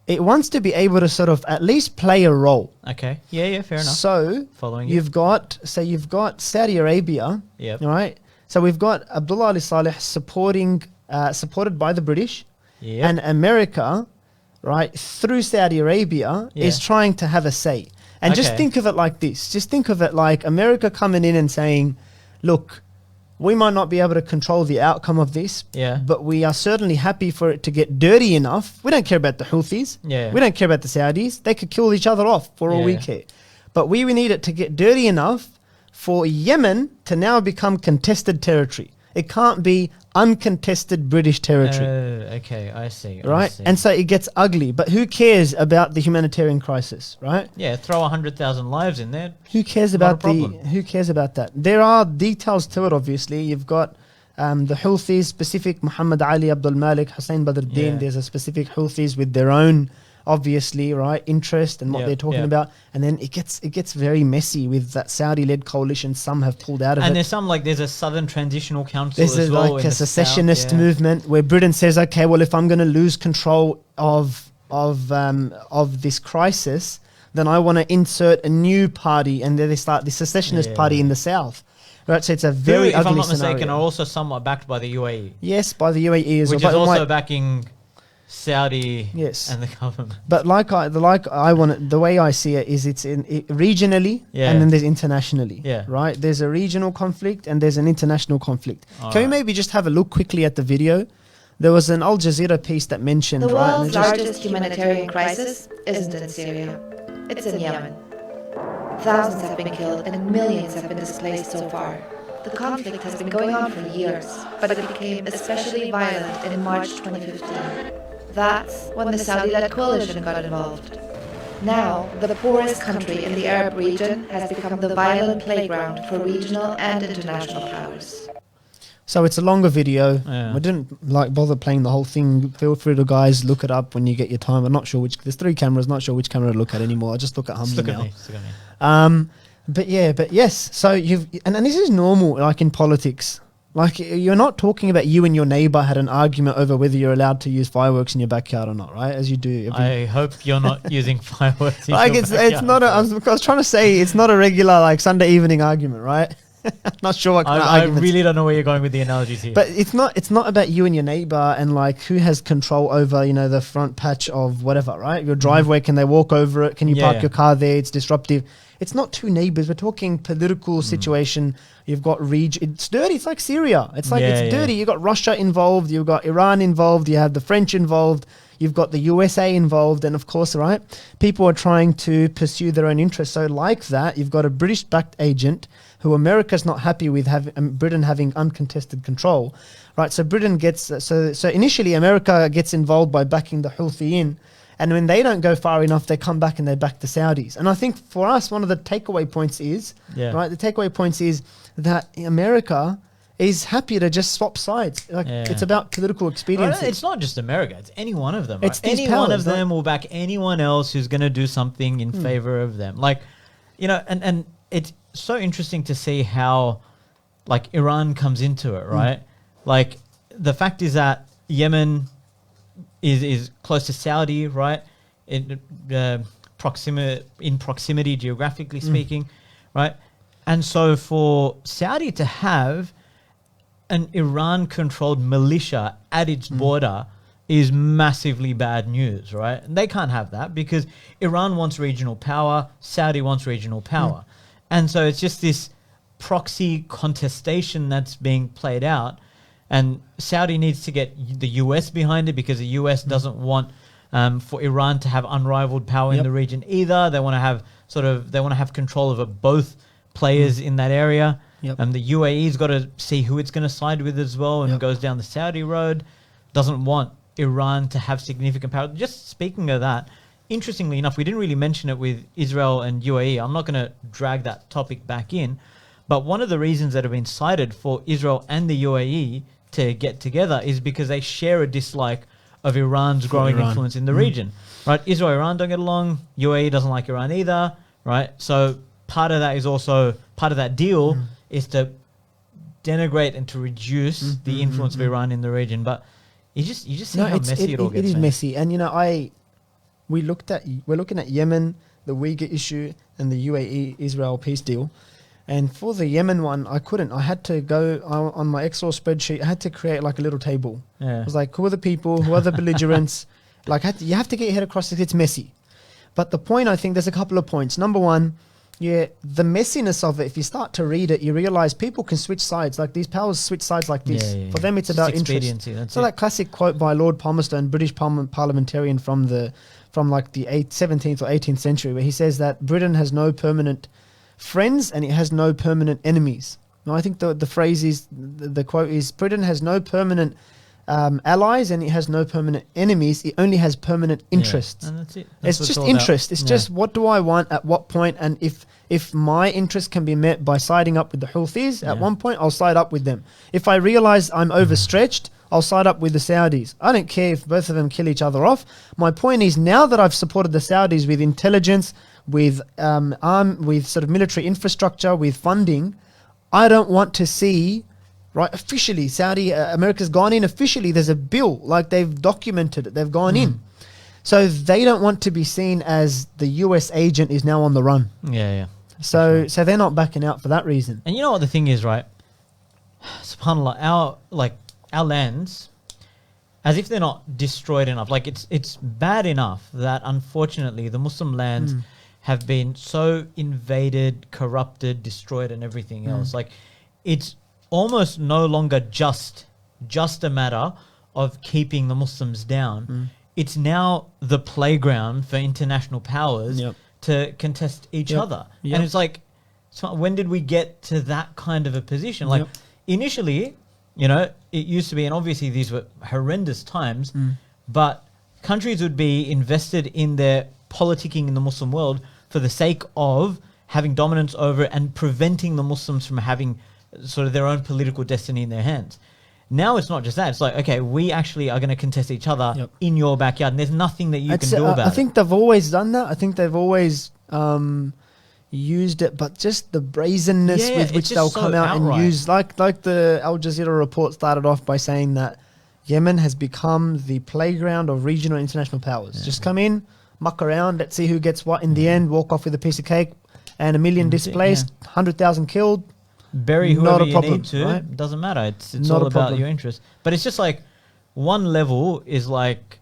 it wants to be able to sort of at least play a role. Okay. Yeah, fair enough. So Following you've got Saudi Arabia, right? So we've got Abdullah Ali Saleh supported by the British, and America, right, through Saudi Arabia, is trying to have a say. And just think of it like this. Just think of it like America coming in and saying, look, we might not be able to control the outcome of this, but we are certainly happy for it to get dirty enough. We don't care about the Houthis. We don't care about the Saudis. They could kill each other off for all we care. But we need it to get dirty enough for Yemen to now become contested territory. It can't be uncontested British territory. Okay, I see. Right? And so it gets ugly. But who cares about the humanitarian crisis, right? Yeah, throw 100,000 lives in there. Who cares about who cares about that? There are details to it, obviously. You've got the Houthis, specific Muhammad Ali, Abdul Malik, Hussein Badruddin. There's a specific Houthis with their own, obviously, right, interest and what they're talking about. And then it gets very messy with that Saudi-led coalition. Some have pulled out of it. And there's a Southern Transitional Council as well. There's like a secessionist movement where Britain says, okay, well, if I'm going to lose control of this crisis, then I want to insert a new party. And then they start the secessionist party in the south. Right, so it's a very ugly if I'm not scenario. mistaken, are also somewhat backed by the UAE. Yes, by the UAE as well. Which is also backing Saudi and the government. But the way I see it is it's regionally and then there's internationally. Right? There's a regional conflict and there's an international conflict. Can we maybe just have a look quickly at the video? There was an Al Jazeera piece that mentioned the world's largest humanitarian crisis isn't in Syria. It's in Yemen. Thousands have been killed and millions have been displaced so far. The conflict has been going on for years, but it became especially violent in March 2015. That's when the Saudi-led coalition got involved. Now, the poorest country in the Arab region has become the violent playground for regional and international powers. So it's a longer video. I didn't bother playing the whole thing. Feel free to guys look it up when you get your time. I'm not sure there's 3 cameras. Not sure which camera to look at anymore. I just look at Hamza now. But yes. So and this is normal, like in politics. Like you're not talking about you and your neighbor had an argument over whether you're allowed to use fireworks in your backyard or not, right? As you do. I hope you're not using fireworks. It's not. I was trying to say it's not a regular Sunday evening argument, right? Not sure what kind of arguments. I really don't know where you're going with the analogies here. But it's not about you and your neighbor and who has control over, the front patch of whatever, right? Your driveway, can they walk over it? Can you park your car there? It's disruptive. It's not 2 neighbors. We're talking political situation. You've got it's dirty. It's like Syria. It's dirty. You've got Russia involved. You've got Iran involved. You have the French involved. You've got the USA involved. And of course, right, people are trying to pursue their own interests. So like that, you've got a British-backed agent who America's not happy with Britain having uncontested control, right? So Britain gets, so initially America gets involved by backing the Houthi in, and when they don't go far enough, they come back and they back the Saudis. And I think for us, one of the takeaway points is, right, the takeaway points is that America is happy to just swap sides. It's about political expediency. It's not just America. It's any one of them. It's any one of them will back anyone else who's going to do something in favor of them. And it's so interesting to see how Iran comes into it, right? The fact is that Yemen is close to Saudi, right? In proximity geographically speaking, right? And so for Saudi to have an Iran-controlled militia at its border is massively bad news, right? And they can't have that because Iran wants regional power, Saudi wants regional power. And so it's just this proxy contestation that's being played out. And Saudi needs to get the US behind it because the US doesn't want for Iran to have unrivaled power in the region either. They want to have control over both players in that area. And the UAE's got to see who it's going to side with as well and goes down the Saudi road. Doesn't want Iran to have significant power. Just speaking of that, interestingly enough, we didn't really mention it with Israel and UAE. I'm not going to drag that topic back in. But one of the reasons that have been cited for Israel and the UAE to get together is because they share a dislike of Iran's growing influence in the region, right? Israel and Iran don't get along. UAE doesn't like Iran either, right? So part of that is also part of that deal is to denigrate and to reduce the influence of Iran in the region. But you just see how messy it all gets. It is man. messy, and we're looking at Yemen, the Uyghur issue, and the UAE Israel peace deal. And for the Yemen one, I had to go on my Excel spreadsheet. I had to create like a little table. Yeah. I was like, who are the people? Who are the belligerents? Like, you have to get your head across it. It's messy. But the point, I think there's a couple of points. Number one, the messiness of it, if you start to read it, you realize people can switch sides. Like, these powers switch sides like this. For them, it's about interest. So that classic quote by Lord Palmerston, British parliamentarian from the 17th or 18th century, where he says that Britain has no permanent friends and it has no permanent enemies. No, I think the phrase is, the quote is, Britain has no permanent allies and it has no permanent enemies. It only has permanent interests. And that's it. It's just interest. It's just, what do I want at what point? And if my interest can be met by siding up with the Houthis, at one point I'll side up with them. If I realize I'm overstretched, I'll side up with the Saudis. I don't care if both of them kill each other off. My point is, now that I've supported the Saudis with intelligence, with with sort of military infrastructure, with funding, I don't want to see, right, officially, America's gone in officially. There's a bill, like they've documented it. They've gone in. So they don't want to be seen as the US agent is now on the run. Yeah. So they're not backing out for that reason. And you know what the thing is, right? SubhanAllah, our lands, as if they're not destroyed enough. Like, it's bad enough that unfortunately the Muslim lands have been so invaded, corrupted, destroyed, and everything else. Like, it's almost no longer just a matter of keeping the Muslims down. It's now the playground for international powers to contest each other. And it's like, so when did we get to that kind of a position? Like, initially, it used to be, and obviously these were horrendous times, but countries would be invested in their politicking in the Muslim world for the sake of having dominance over it and preventing the Muslims from having sort of their own political destiny in their hands. Now it's not just that. It's like, okay, we actually are going to contest each other in your backyard, and there's nothing that you can do about it. I think they've always done that. I think they've always used it, but just the brazenness with which they'll come out and use, like the Al Jazeera report started off by saying that Yemen has become the playground of regional international powers. Just come in, muck around, let's see who gets what in the end, walk off with a piece of cake, and 1 million displaced, 100,000 killed. Bury whoever you need to, right? Doesn't matter. It's all about your interest. But it's just like, one level is like,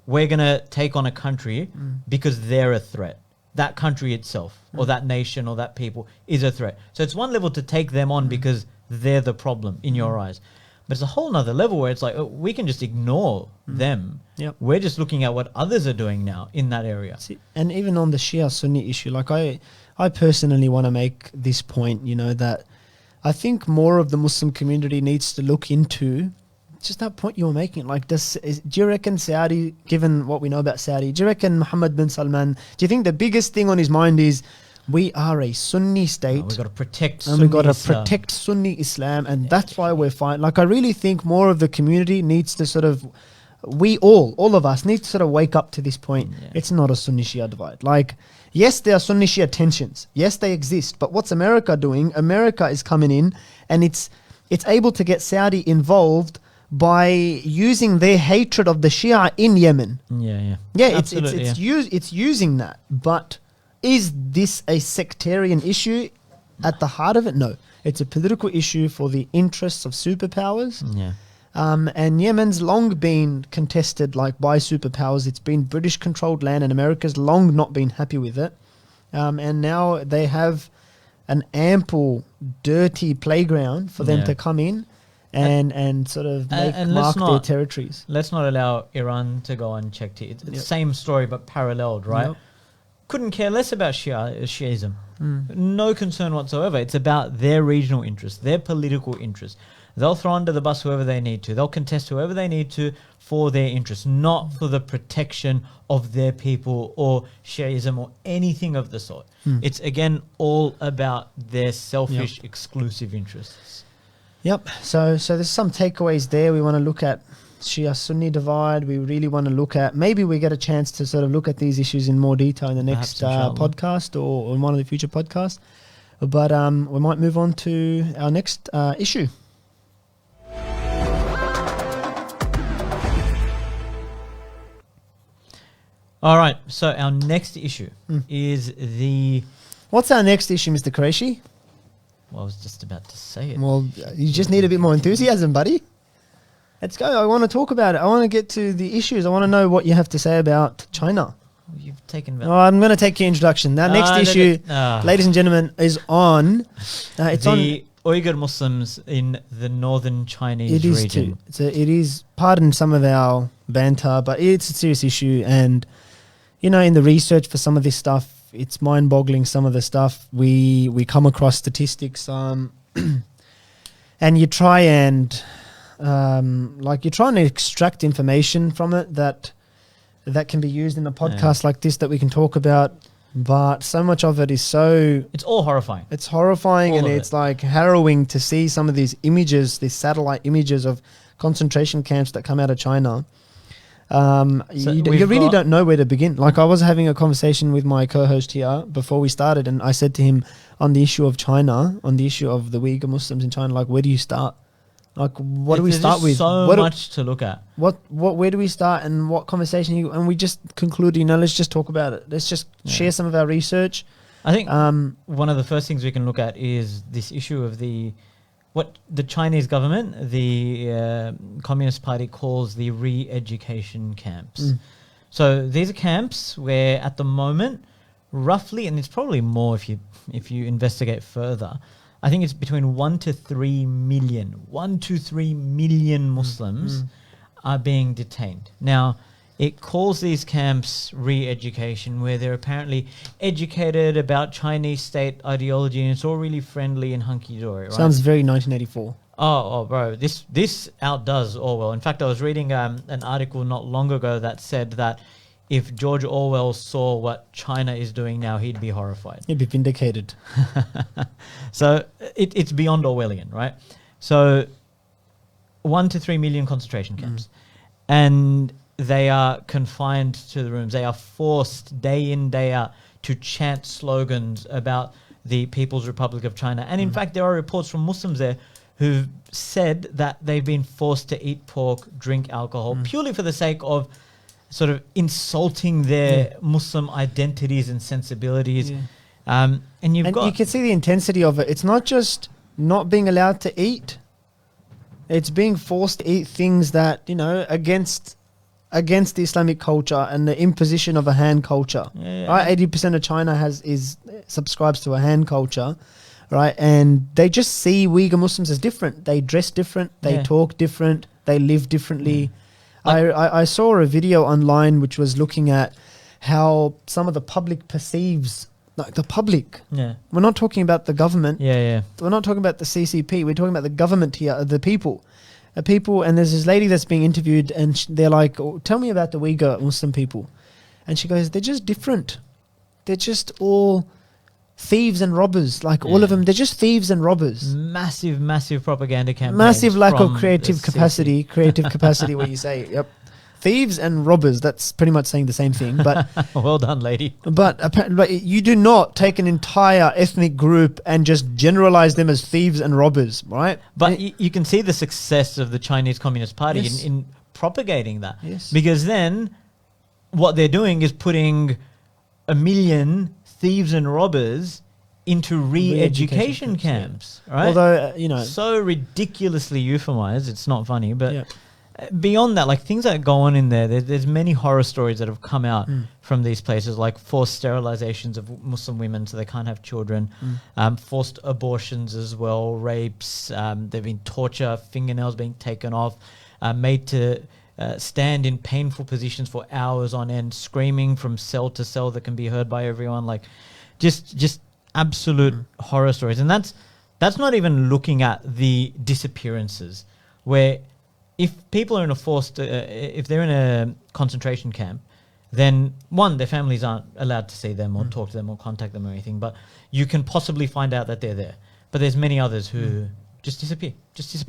we're going to take on a country because they're a threat. That country itself, or that nation, or that people is a threat. So it's one level to take them on because they're the problem in your eyes. But it's a whole nother level where it's like, we can just ignore them. We're just looking at what others are doing now in that area. See, and even on the Shia-Sunni issue, like I personally want to make this point, that I think more of the Muslim community needs to look into just that point you were making. Like, do you reckon Saudi, given what we know about Saudi, do you reckon Mohammed bin Salman, do you think the biggest thing on his mind is, we are a Sunni state, we've got to protect Sunni Islam. We've got to protect Sunni Islam, and that's why we're fighting. Like, I really think more of the community needs to sort of, all of us need to sort of wake up to this point. It's not a Sunni Shia divide. Like, yes, there are Sunni Shia tensions. Yes, they exist. But what's America doing? America is coming in, and it's able to get Saudi involved by using their hatred of the Shia in Yemen. It's using that. But is this a sectarian issue at the heart of it? No. It's a political issue for the interests of superpowers. And Yemen's long been contested by superpowers. It's been British-controlled land, and America's long not been happy with it. And now they have an ample, dirty playground for them to come in and sort of mark their territories. Let's not allow Iran to go unchecked here. It's the same story but paralleled, right? Couldn't care less about Shiism. No concern whatsoever. It's about their regional interests, their political interests. They'll throw under the bus whoever they need to. They'll contest whoever they need to for their interests, not for the protection of their people or Shiism or anything of the sort. It's, again, all about their selfish, exclusive interests. Yep. So there's some takeaways there. We want to look at Shia-Sunni divide. We really want to look at, maybe we get a chance to sort of look at these issues in more detail in the next podcast or in one of the future podcasts. But we might move on to our next issue. All right. So our next issue is the... What's our next issue, Mr. Qureshi? Well, I was just about to say it. Well, you just need a bit more enthusiasm, buddy. Let's go. I want to talk about it. I want to get to the issues. I want to know what you have to say about China. You've taken about... Oh, I'm going to take your introduction. That next issue, ladies and gentlemen, is on... it's the Uyghur Muslims in the northern Chinese region. It is, pardon some of our banter, but it's a serious issue. And, you know, in the research for some of this stuff, it's mind-boggling, some of the stuff. We come across statistics and you try and... you're trying to extract information from it that can be used in a podcast like this that we can talk about, but so much of it is it's all horrifying. It's horrifying, all and it's like harrowing to see some of these images, these satellite images of concentration camps that come out of China. You really don't know where to begin. Like, I was having a conversation with my co-host here before we started, and I said to him on the issue of China, on the issue of the Uyghur Muslims in China, like, where do you start? Like, what do we start with? So much to look at. Where do we start, and what conversation? And we just concluded, let's just talk about it. Let's just share some of our research. I think one of the first things we can look at is this issue of what the Chinese government, the Communist Party, calls the re-education camps. So these are camps where, at the moment, roughly, and it's probably more if you investigate further, I think it's between 1 to 3 million Muslims are being detained. Now, it calls these camps re-education, where they're apparently educated about Chinese state ideology, and it's all really friendly and hunky-dory, right? Sounds very 1984. Oh, bro, this outdoes Orwell. In fact, I was reading an article not long ago that said that if George Orwell saw what China is doing now, he'd be horrified. He'd be vindicated. So it's beyond Orwellian, right? So 1 to 3 million concentration camps. And they are confined to the rooms. They are forced day in, day out to chant slogans about the People's Republic of China. And in fact, there are reports from Muslims there who've said that they've been forced to eat pork, drink alcohol, purely for the sake of sort of insulting their Muslim identities and sensibilities. And you can see the intensity of it. It's not just not being allowed to eat. It's being forced to eat things that, against the Islamic culture and the imposition of a Han culture. Right? 80% of China subscribes to a Han culture, right? And they just see Uyghur Muslims as different. They dress different. They talk different. They live differently. I saw a video online which was looking at how some of the public perceives, like the public. We're not talking about the government. We're not talking about the CCP. We're talking about the government here, the people. And there's this lady that's being interviewed, and they're like, tell me about the Uyghur Muslim people. And she goes, they're just different. They're just all thieves and robbers. Like all of them, they're just thieves and robbers. Massive propaganda campaigns. Massive lack of creative capacity. Where you say, yep, thieves and robbers. That's pretty much saying the same thing. But well done, lady. But you do not take an entire ethnic group and just generalize them as thieves and robbers, right? But you can see the success of the Chinese Communist Party in propagating that. Because then what they're doing is putting 1 million thieves and robbers into re-education camps, right? Although, so ridiculously euphemized, it's not funny, but beyond that, like things that go on in there's many horror stories that have come out from these places, like forced sterilizations of Muslim women so they can't have children, forced abortions as well, rapes, there've been torture, fingernails being taken off, made to stand in painful positions for hours on end, screaming from cell to cell that can be heard by everyone, like just absolute horror stories. And that's not even looking at the disappearances, where if people are in if they're in a concentration camp, then one, their families aren't allowed to see them or talk to them or contact them or anything, but you can possibly find out that they're there. But there's many others who just disappear,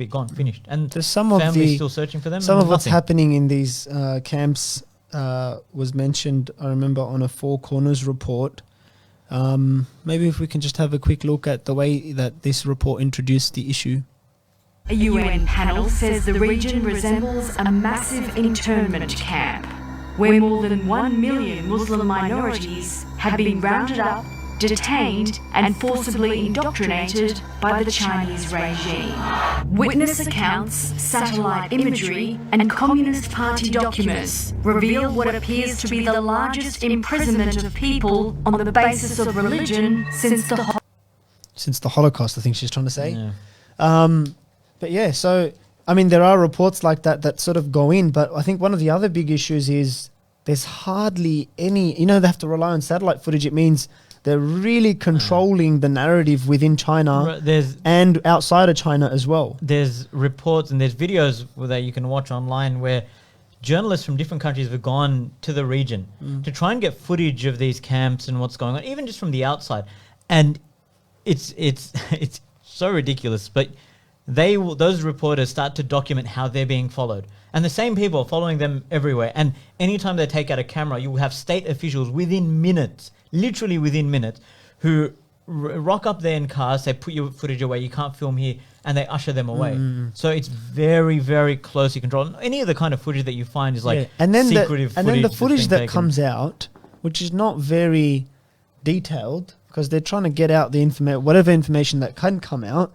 gone, finished. And There's some of families the still searching for them. some and of what's nothing. happening in these camps was mentioned, I remember, on a Four Corners report. Maybe if we can just have a quick look at the way that this report introduced the issue. A UN panel says the region resembles a massive internment camp where more than 1 million Muslim minorities have been rounded up, detained and forcibly indoctrinated by the Chinese regime. Witness accounts, satellite imagery and Communist Party documents reveal what appears to be the largest imprisonment of people on the basis of religion since the Holocaust, I think she's trying to say. Yeah. But yeah, so, I mean, there are reports like that sort of go in, but I think one of the other big issues is there's hardly any, they have to rely on satellite footage. It means they're really controlling the narrative within China and outside of China as well. There's reports and there's videos that you can watch online where journalists from different countries have gone to the region to try and get footage of these camps and what's going on, even just from the outside. And it's so ridiculous, but those reporters start to document how they're being followed. And the same people are following them everywhere. And anytime they take out a camera, you will have state officials within minutes, literally within minutes, who rock up there in cars, they put your footage away, you can't film here, and they usher them away. So it's very, very closely controlled. Any of the kind of footage that you find is like secretive footage. And then the footage that taken. comes out, which is not very detailed, because they're trying to get out the whatever information that can come out.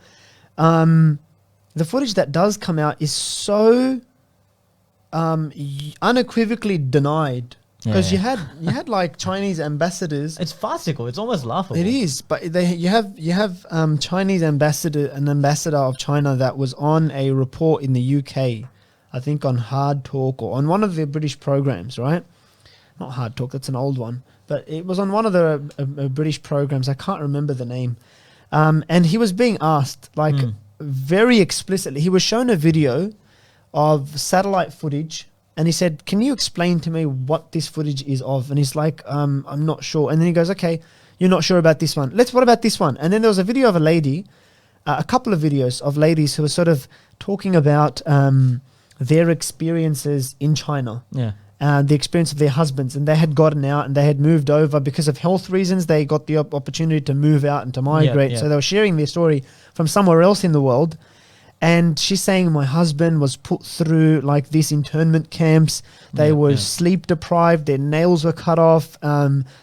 The footage that does come out is so unequivocally denied, because you had like Chinese ambassadors. It's farcical. It's almost laughable. It is, but you have Chinese an ambassador of China that was on a report in the UK, I think on Hard Talk or on one of the British programs, right? Not Hard Talk, that's an old one, but it was on one of the British programs. I can't remember the name. And he was being asked, like, very explicitly. He was shown a video of satellite footage, and he said, "Can you explain to me what this footage is of?" And he's like, "I'm not sure." And then he goes, "Okay, you're not sure about this one. What about this one?" And then there was a video of a lady, a couple of videos of ladies who were sort of talking about their experiences in China. Yeah. The experience of their husbands, and they had gotten out and they had moved over because of health reasons. They got the opportunity to move out and to migrate. So they were sharing their story from somewhere else in the world. And she's saying, my husband was put through like these internment camps. They were sleep deprived. Their nails were cut off.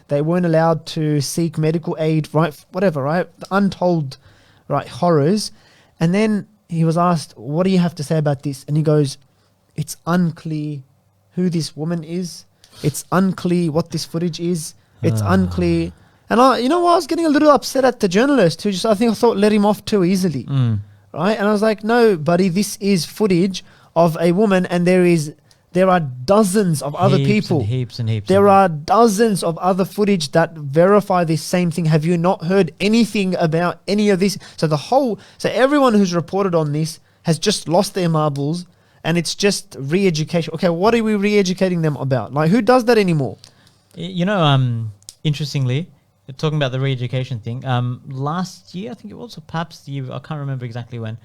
They weren't allowed to seek medical aid, right? Whatever, right? Untold, right, horrors. And then he was asked, what do you have to say about this? And he goes, it's unclear who this woman is. It's unclear what this footage is. It's unclear. And I was getting a little upset at the journalist who I thought let him off too easily. Right? And I was like, no, buddy, this is footage of a woman, and there are dozens of other people. Heaps and heaps. There are dozens of other footage that verify this same thing. Have you not heard anything about any of this? So everyone who's reported on this has just lost their marbles. And it's just re-education. Okay, what are we re-educating them about? Like, who does that anymore? Interestingly, talking about the re-education thing, last year, I think it was, or perhaps the year, I can't remember exactly when.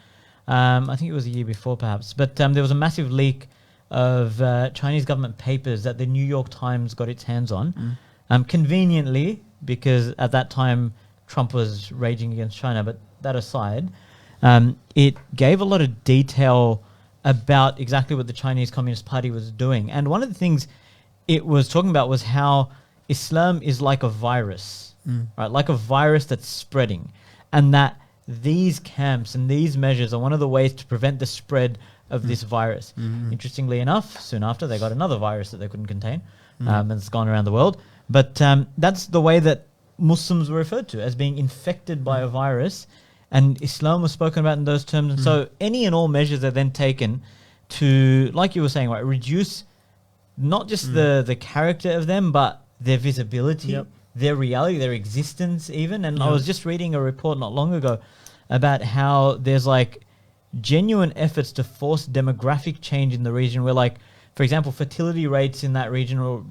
I think it was the year before, perhaps. But there was a massive leak of Chinese government papers that the New York Times got its hands on. Conveniently, because at that time, Trump was raging against China. But that aside, it gave a lot of detail about exactly what the Chinese Communist Party was doing. And one of the things it was talking about was how Islam is like a virus, right? Like a virus that's spreading. And that these camps and these measures are one of the ways to prevent the spread of this virus. Interestingly enough, soon after, they got another virus that they couldn't contain, and it's gone around the world. But that's the way that Muslims were referred to, as being infected by a virus. And Islam was spoken about in those terms. And so any and all measures are then taken to, like you were saying, right, reduce not just the character of them, but their visibility, their reality, their existence even. And I was just reading a report not long ago about how there's like genuine efforts to force demographic change in the region where, like, for example, fertility rates in that region or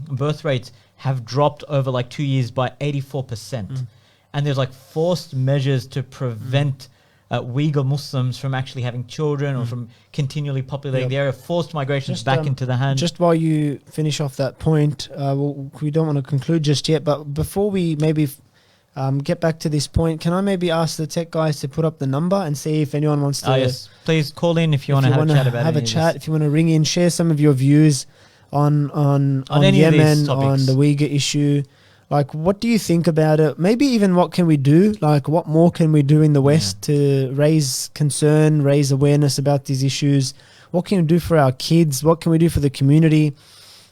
birth rates have dropped over like 2 years by 84%. And there's like forced measures to prevent Uyghur Muslims from actually having children or from continually populating the area. Forced migrations back into the Han. Just while you finish off that point, we don't want to conclude just yet, but before we maybe get back to this point, can I maybe ask the tech guys to put up the number and see if anyone wants to... yes, please call in if you want to have a chat about it. If you want to ring in, share some of your views on any of Yemen, these topics. on the Uyghur issue. Like, what do you think about it? Maybe even what can we do? Like, what more can we do in the West to raise concern, raise awareness about these issues? What can we do for our kids? What can we do for the community?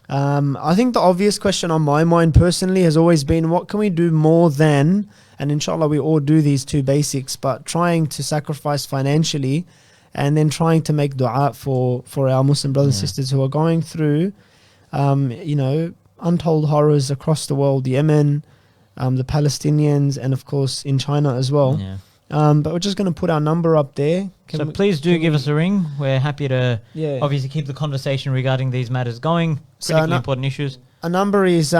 I think the obvious question on my mind personally has always been, what can we do more than, and inshallah we all do these two basics, but trying to sacrifice financially and then trying to make dua for our Muslim brothers and sisters who are going through, untold horrors across the world, Yemen, the Palestinians, and of course in China as well. Yeah. But we're just going to put our number up there. Please do give us a ring. We're happy to obviously keep the conversation regarding these matters going. Critically important issues. A number is,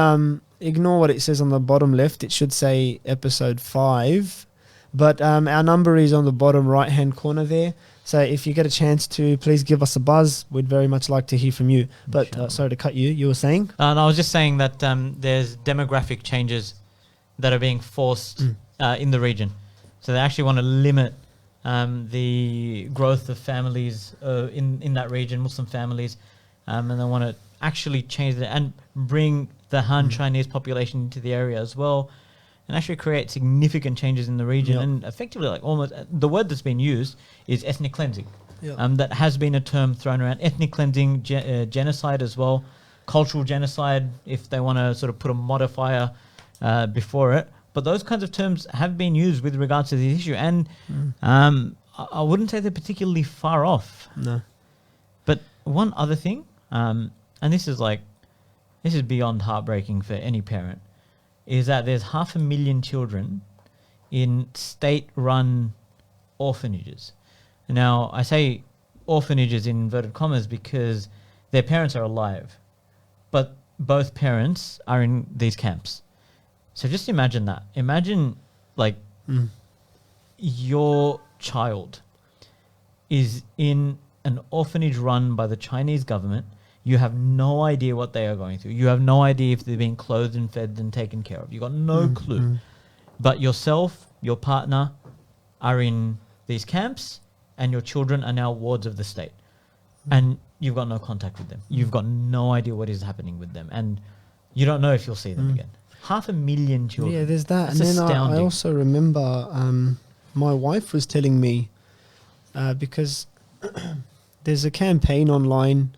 ignore what it says on the bottom left. It should say episode 5. But our number is on the bottom right-hand corner there. So if you get a chance to, please give us a buzz. We'd very much like to hear from you. But sorry to cut you. You were saying? No, I was just saying that there's demographic changes that are being forced in the region. So they actually want to limit the growth of families in that region, Muslim families, and they want to actually change that and bring the Han Chinese population into the area as well, and actually create significant changes in the region. And effectively, like almost the word that's been used is ethnic cleansing. That has been a term thrown around. Ethnic cleansing, genocide as well, cultural genocide, if they want to sort of put a modifier before it. But those kinds of terms have been used with regards to this issue, and I wouldn't say they're particularly far off. No. But one other thing, and this is beyond heartbreaking for any parent, is that there's 500,000 children in state-run orphanages. Now, I say orphanages in inverted commas because their parents are alive, but both parents are in these camps. So just imagine that. Imagine, like, your child is in an orphanage run by the Chinese government. You have no idea what they are going through. You have no idea if they're being clothed and fed and taken care of. You've got no clue. But yourself, your partner, are in these camps, and your children are now wards of the state. And you've got no contact with them. You've got no idea what is happening with them. And you don't know if you'll see them again. 500,000 children. Yeah, there's that. That's and then astounding. I also remember my wife was telling me, because there's a campaign online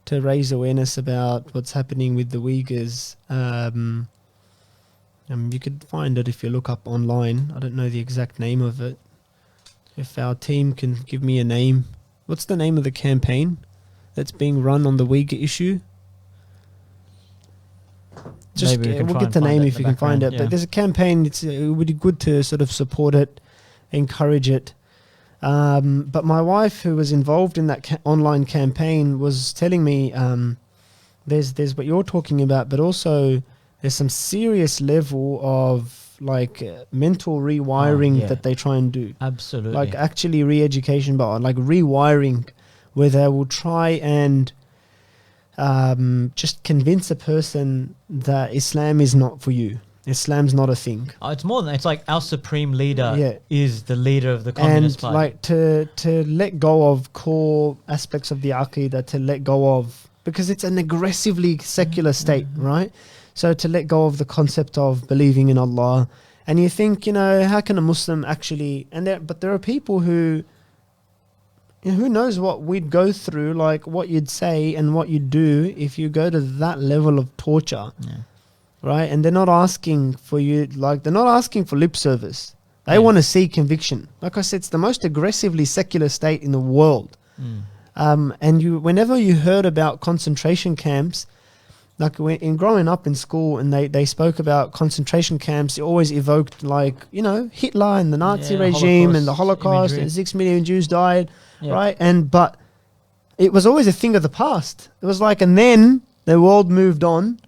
to raise awareness about what's happening with the Uyghurs. You could find it if you look up online. I don't know the exact name of it. If our team can give me a name. What's the name of the campaign that's being run on the Uyghur issue? Just we'll get the name if you can find it. But there's a campaign. It would be good to sort of support it, encourage it. But my wife, who was involved in that online campaign, was telling me there's what you're talking about, but also there's some serious level of mental rewiring that they try and do. Absolutely. Like actually re-education, but like rewiring, where they will try and just convince a person that Islam is not for you. Islam's not a thing. It's more than it's like our supreme leader is the leader of the Communist Party. Like to let go of core aspects of the Aqidah, to let go of, because it's an aggressively secular state, right? So to let go of the concept of believing in Allah. And you think, how can a Muslim actually, but there are people who knows what we'd go through, like what you'd say and what you'd do if you go to that level of torture. Yeah. Right? And they're not asking for you, they're not asking for lip service. They want to see conviction. Like I said, it's the most aggressively secular state in the world. And whenever you heard about concentration camps, like in growing up in school and they spoke about concentration camps, it always evoked Hitler and the Nazi regime and the Holocaust and 6 million Jews died, right? But it was always a thing of the past. It was and then the world moved on.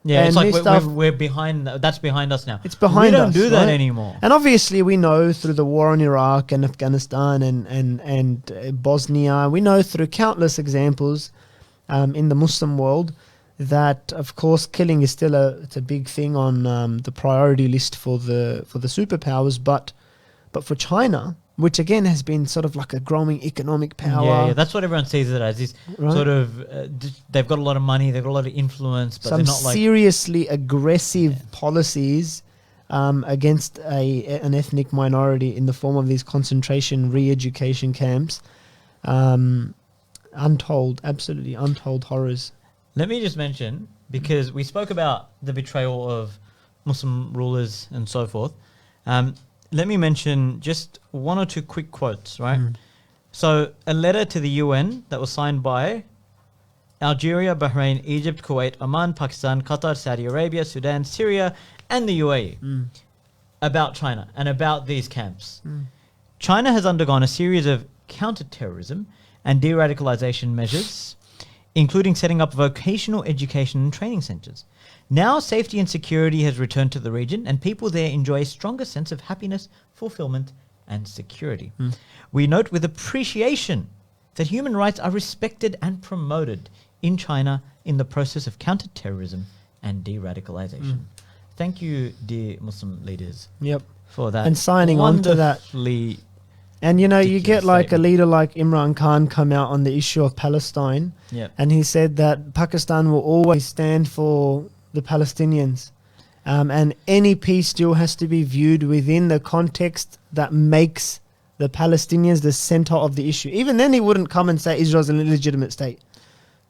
Yeah, And it's like this stuff- we're behind. That's behind us now. It's behind We don't us, do that right? anymore. And obviously, we know through the war in Iraq and Afghanistan and Bosnia, we know through countless examples in the Muslim world that, of course, killing is still it's a big thing on the priority list for the superpowers. But for China, which again has been sort of like a growing economic power, Yeah, that's what everyone sees it as. Is Right. sort of they've got a lot of money, they've got a lot of influence, but some they're not like seriously aggressive policies against an ethnic minority in the form of these concentration re-education camps. Absolutely untold horrors. Let me just mention, because we spoke about the betrayal of Muslim rulers and so forth. Let me mention just one or two quick quotes, right? So, a letter to the UN that was signed by Algeria, Bahrain, Egypt, Kuwait, Oman, Pakistan, Qatar, Saudi Arabia, Sudan, Syria, and the UAE about China and about these camps. China has undergone a series of counter-terrorism and de-radicalization measures, including setting up vocational education and training centers. Now safety and security has returned to the region, and people there enjoy a stronger sense of happiness, fulfillment, and security. We note with appreciation that human rights are respected and promoted in China in the process of counter-terrorism and de-radicalization. Thank you, dear Muslim leaders, Yep. for that. And signing on to that. wonderfully- And you get like a statement. leader like Imran Khan come out on the issue of Palestine, Yep. and he said that Pakistan will always stand for the Palestinians, and any peace deal has to be viewed within the context that makes the Palestinians the center of the issue. Even then, he wouldn't come and say Israel's an illegitimate state,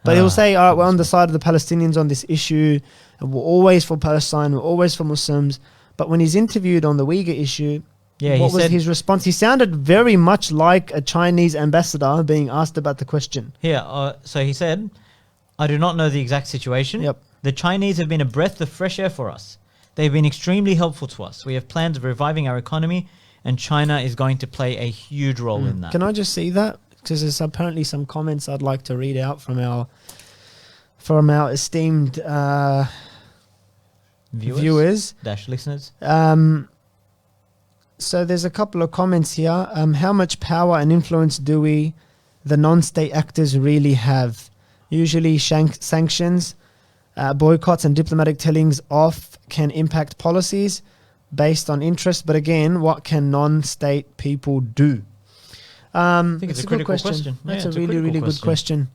but he'll say, "All right, we're on the side of the Palestinians on this issue, and we're always for Palestine, we're always for Muslims." But when he's interviewed on the Uyghur issue, Yeah, what he was said, his response? He sounded very much like a Chinese ambassador being asked about the question. so he said, I do not know the exact situation. Yep. The Chinese have been a breath of fresh air for us. They've been extremely helpful to us. We have plans of reviving our economy, and China is going to play a huge role in that. Can I just see that? Because there's apparently some comments I'd like to read out from our esteemed viewers. Dash listeners. So there's a couple of comments here. How much power and influence do we, the non-state actors, really have? Usually sanctions, boycotts and diplomatic tellings off can impact policies based on interest. But again, what can non-state people do? I think it's a good critical question. That's Yeah, a it's a really, critical really good question.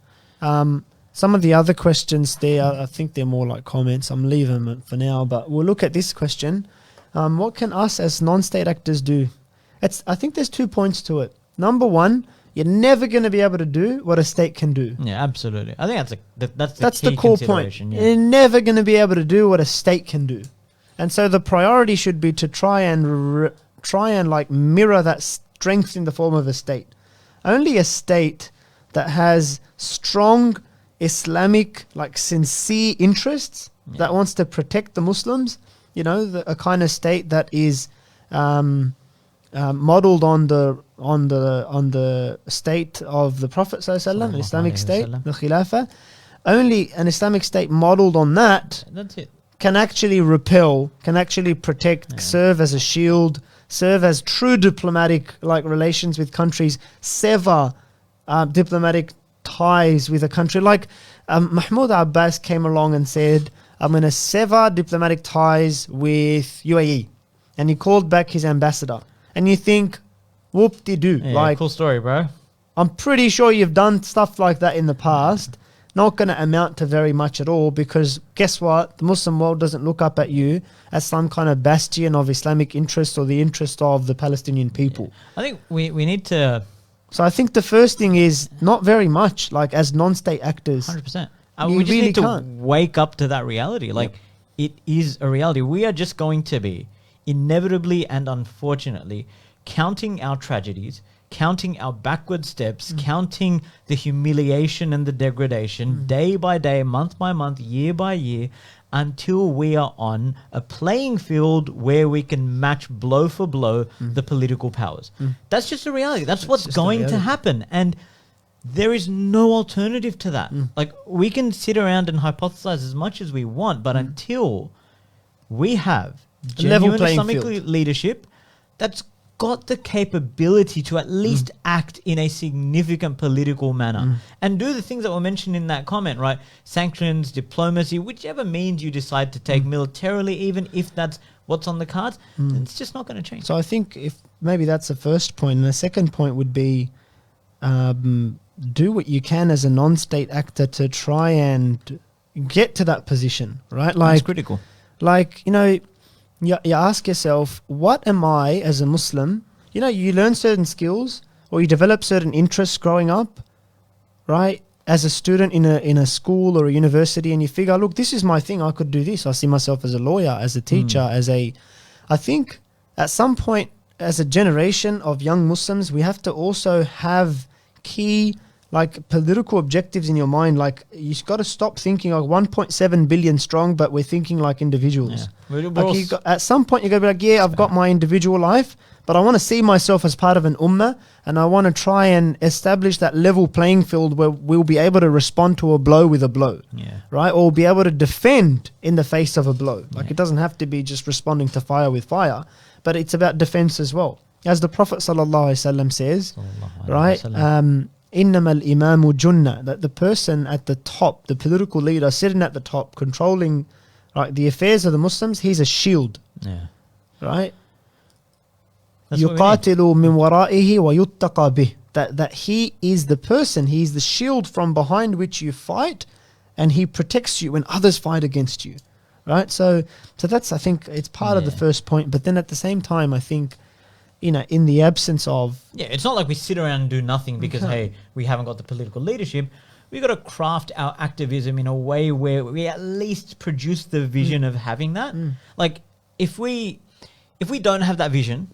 Some of the other questions there, I think they're more like comments. I'm leaving them for now, but we'll look at this question. What can us as non-state actors do? I think there's 2 points to it. Number one, you're never going to be able to do what a state can do. Yeah, absolutely. I think that's the key core point. consideration, yeah. You're never going to be able to do what a state can do. And so the priority should be to try and like mirror that strength in the form of a state. Only a state that has strong Islamic, like sincere interests, that wants to protect the Muslims, a kind of state that is modeled on the state of the Prophet ﷺ, an Islamic state, the Khilafah. Only an Islamic state modeled on that That's it. can actually repel, can actually protect, serve as a shield, serve as true diplomatic relations with countries, sever diplomatic ties with a country. Like Mahmoud Abbas came along and said, I'm going to sever diplomatic ties with UAE. And he called back his ambassador. And you think, whoop-de-doo. Yeah, cool story, bro. I'm pretty sure you've done stuff like that in the past. Not going to amount to very much at all, because guess what? The Muslim world doesn't look up at you as some kind of bastion of Islamic interest or the interest of the Palestinian people. I think we need to... So I think the first thing is not very much, as non-state actors. 100%. You We just really need to can't. wake up to that reality. It is a reality. We are just going to be inevitably and unfortunately counting our tragedies, counting our backward steps, counting the humiliation and the degradation day by day, month by month, year by year, until we are on a playing field where we can match blow for blow the political powers. That's just a reality. That's what's just a going to reality. happen. And there is no alternative to that. Like, we can sit around and hypothesize as much as we want, but until we have level genuine playing Islamic field. leadership that's got the capability to at least act in a significant political manner and do the things that were mentioned in that comment, right? Sanctions, diplomacy, whichever means you decide to take militarily, even if that's what's on the cards, it's just not going to change. So I think if maybe that's the first point, and the second point would be do what you can as a non-state actor to try and get to that position, right? That's Like, critical. like, you know, you ask yourself, what am I as a Muslim? You know, you learn certain skills or you develop certain interests growing up, right? As a student in a school or a university, and you figure, look, this is my thing. I could do this. I see myself as a lawyer, as a teacher, I think at some point as a generation of young Muslims, we have to also have key like political objectives in your mind. Like, you've got to stop thinking like 1.7 billion strong, but we're thinking like individuals. We're Like, all at some point you got to be like, yeah, I've got my individual life, but I want to see myself as part of an ummah, and I want to try and establish that level playing field where we'll be able to respond to a blow with a blow, right? Or be able to defend in the face of a blow. Like, it doesn't have to be just responding to fire with fire, but it's about defense as well. As the Prophet ﷺ says, right? إِنَّمَا الْإِمَامُ جُنَّةٌ, that the person at the top, the political leader sitting at the top, controlling the affairs of the Muslims, he's a shield, right? That's what we need. يُقَاتِلُ مِنْ وَرَائِهِ وَيُتَّقَى بِهِ, that he is the person, he's the shield from behind which you fight, and he protects you when others fight against you, right? So that's, I think, it's part of the first point. But then at the same time, I think, you know, in the absence of... Yeah, it's not like we sit around and do nothing because, hey, we haven't got the political leadership. We've got to craft our activism in a way where we at least produce the vision of having that. Like, if we don't have that vision,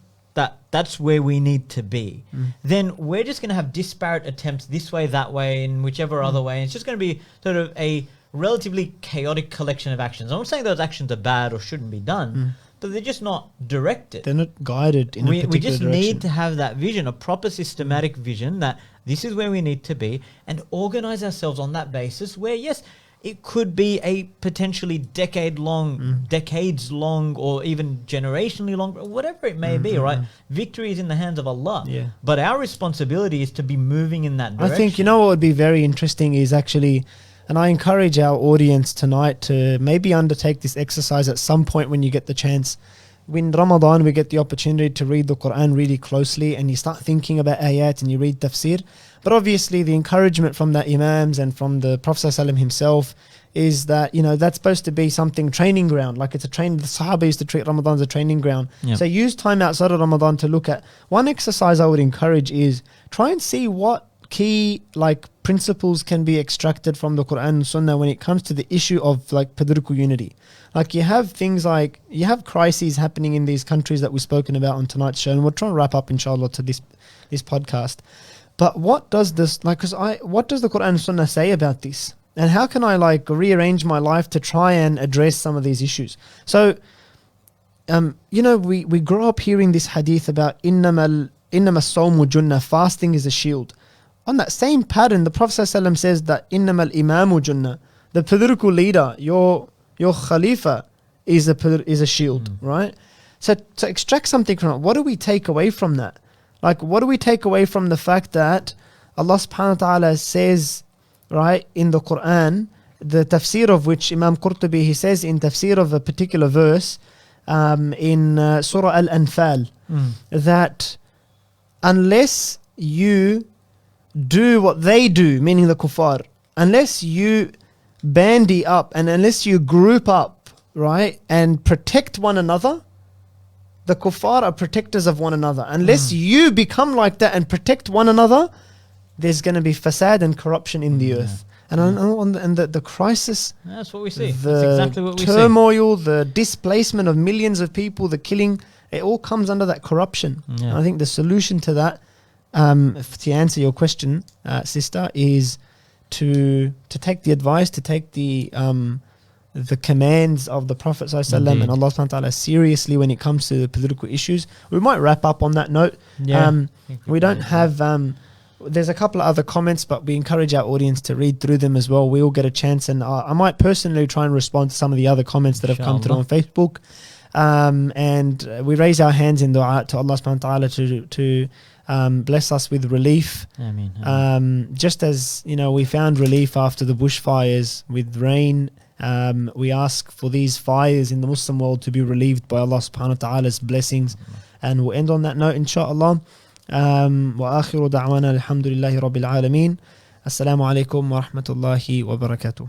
that's where we need to be, then we're just going to have disparate attempts this way, that way, and whichever other way. And it's just going to be sort of a relatively chaotic collection of actions. I'm not saying those actions are bad or shouldn't be done, but they're just not directed. They're not guided in a particular We just direction. need to have that vision, a proper systematic vision that this is where we need to be, and organize ourselves on that basis where, yes, it could be a potentially decades long, or even generationally long, whatever it may be, right? Victory is in the hands of Allah. Yeah. But our responsibility is to be moving in that direction. I think, you know, what would be very interesting is actually, and I encourage our audience tonight to maybe undertake this exercise at some point when you get the chance. When Ramadan, we get the opportunity to read the Quran really closely, and you start thinking about ayat and you read tafsir. But obviously the encouragement from the imams and from the Prophet ﷺ himself is that, you know, that's supposed to be something training ground. Like, it's a training. The Sahaba used to treat Ramadan as a training ground. Yep. So use time outside of Ramadan to look at. One exercise I would encourage is try and see what key like principles can be extracted from the Quran and Sunnah when it comes to the issue of like political unity. Like, you have things like, you have crises happening in these countries that we've spoken about on tonight's show, and we'll try and wrap up inshallah to this podcast. But what does this, like, what does the Quran and Sunnah say about this? And how can I like rearrange my life to try and address some of these issues? So, you know, we grow up hearing this hadith about innama as-sawmu junnah, fasting is a shield. On that same pattern, the Prophet ﷺ says that innama al-imamu junnah, the political leader, your khalifa is a shield, right? So to extract something from it, what do we take away from that? Like, what do we take away from the fact that Allah subhanahu wa ta'ala says, right, in the Quran, the tafsir of which Imam Qurtubi, he says in tafsir of a particular verse in Surah Al-Anfal, that unless you do what they do, meaning the kuffar, unless you bandy up and unless you group up, right, and protect one another, the kuffar are protectors of one another. Unless you become like that and protect one another, there's going to be fasad and corruption in the earth. And the crisis, that's what we see. the That's exactly what we see. turmoil, the displacement of millions of people, the killing, it all comes under that corruption. Yeah. And I think the solution to that, to answer your question, sister, is to take the advice, to take the commands of the Prophet ﷺ and Allah subhanahu wa ta'ala seriously when it comes to the political issues. We might wrap up on that note. Yeah. We don't have there's a couple of other comments, but we encourage our audience to read through them as well. We all get a chance, and I might personally try and respond to some of the other comments that have come through on Facebook. And we raise our hands in dua to Allah subhanahu wa ta'ala to bless us with relief. Ameen. Just as, you know, we found relief after the bushfires with rain, we ask for these fires in the Muslim world to be relieved by Allah subhanahu wa ta'ala's blessings. And we'll end on that note, inshallah. وآخر دعوانا الحمد لله رب العالمين. السلام عليكم ورحمة الله وبركاته.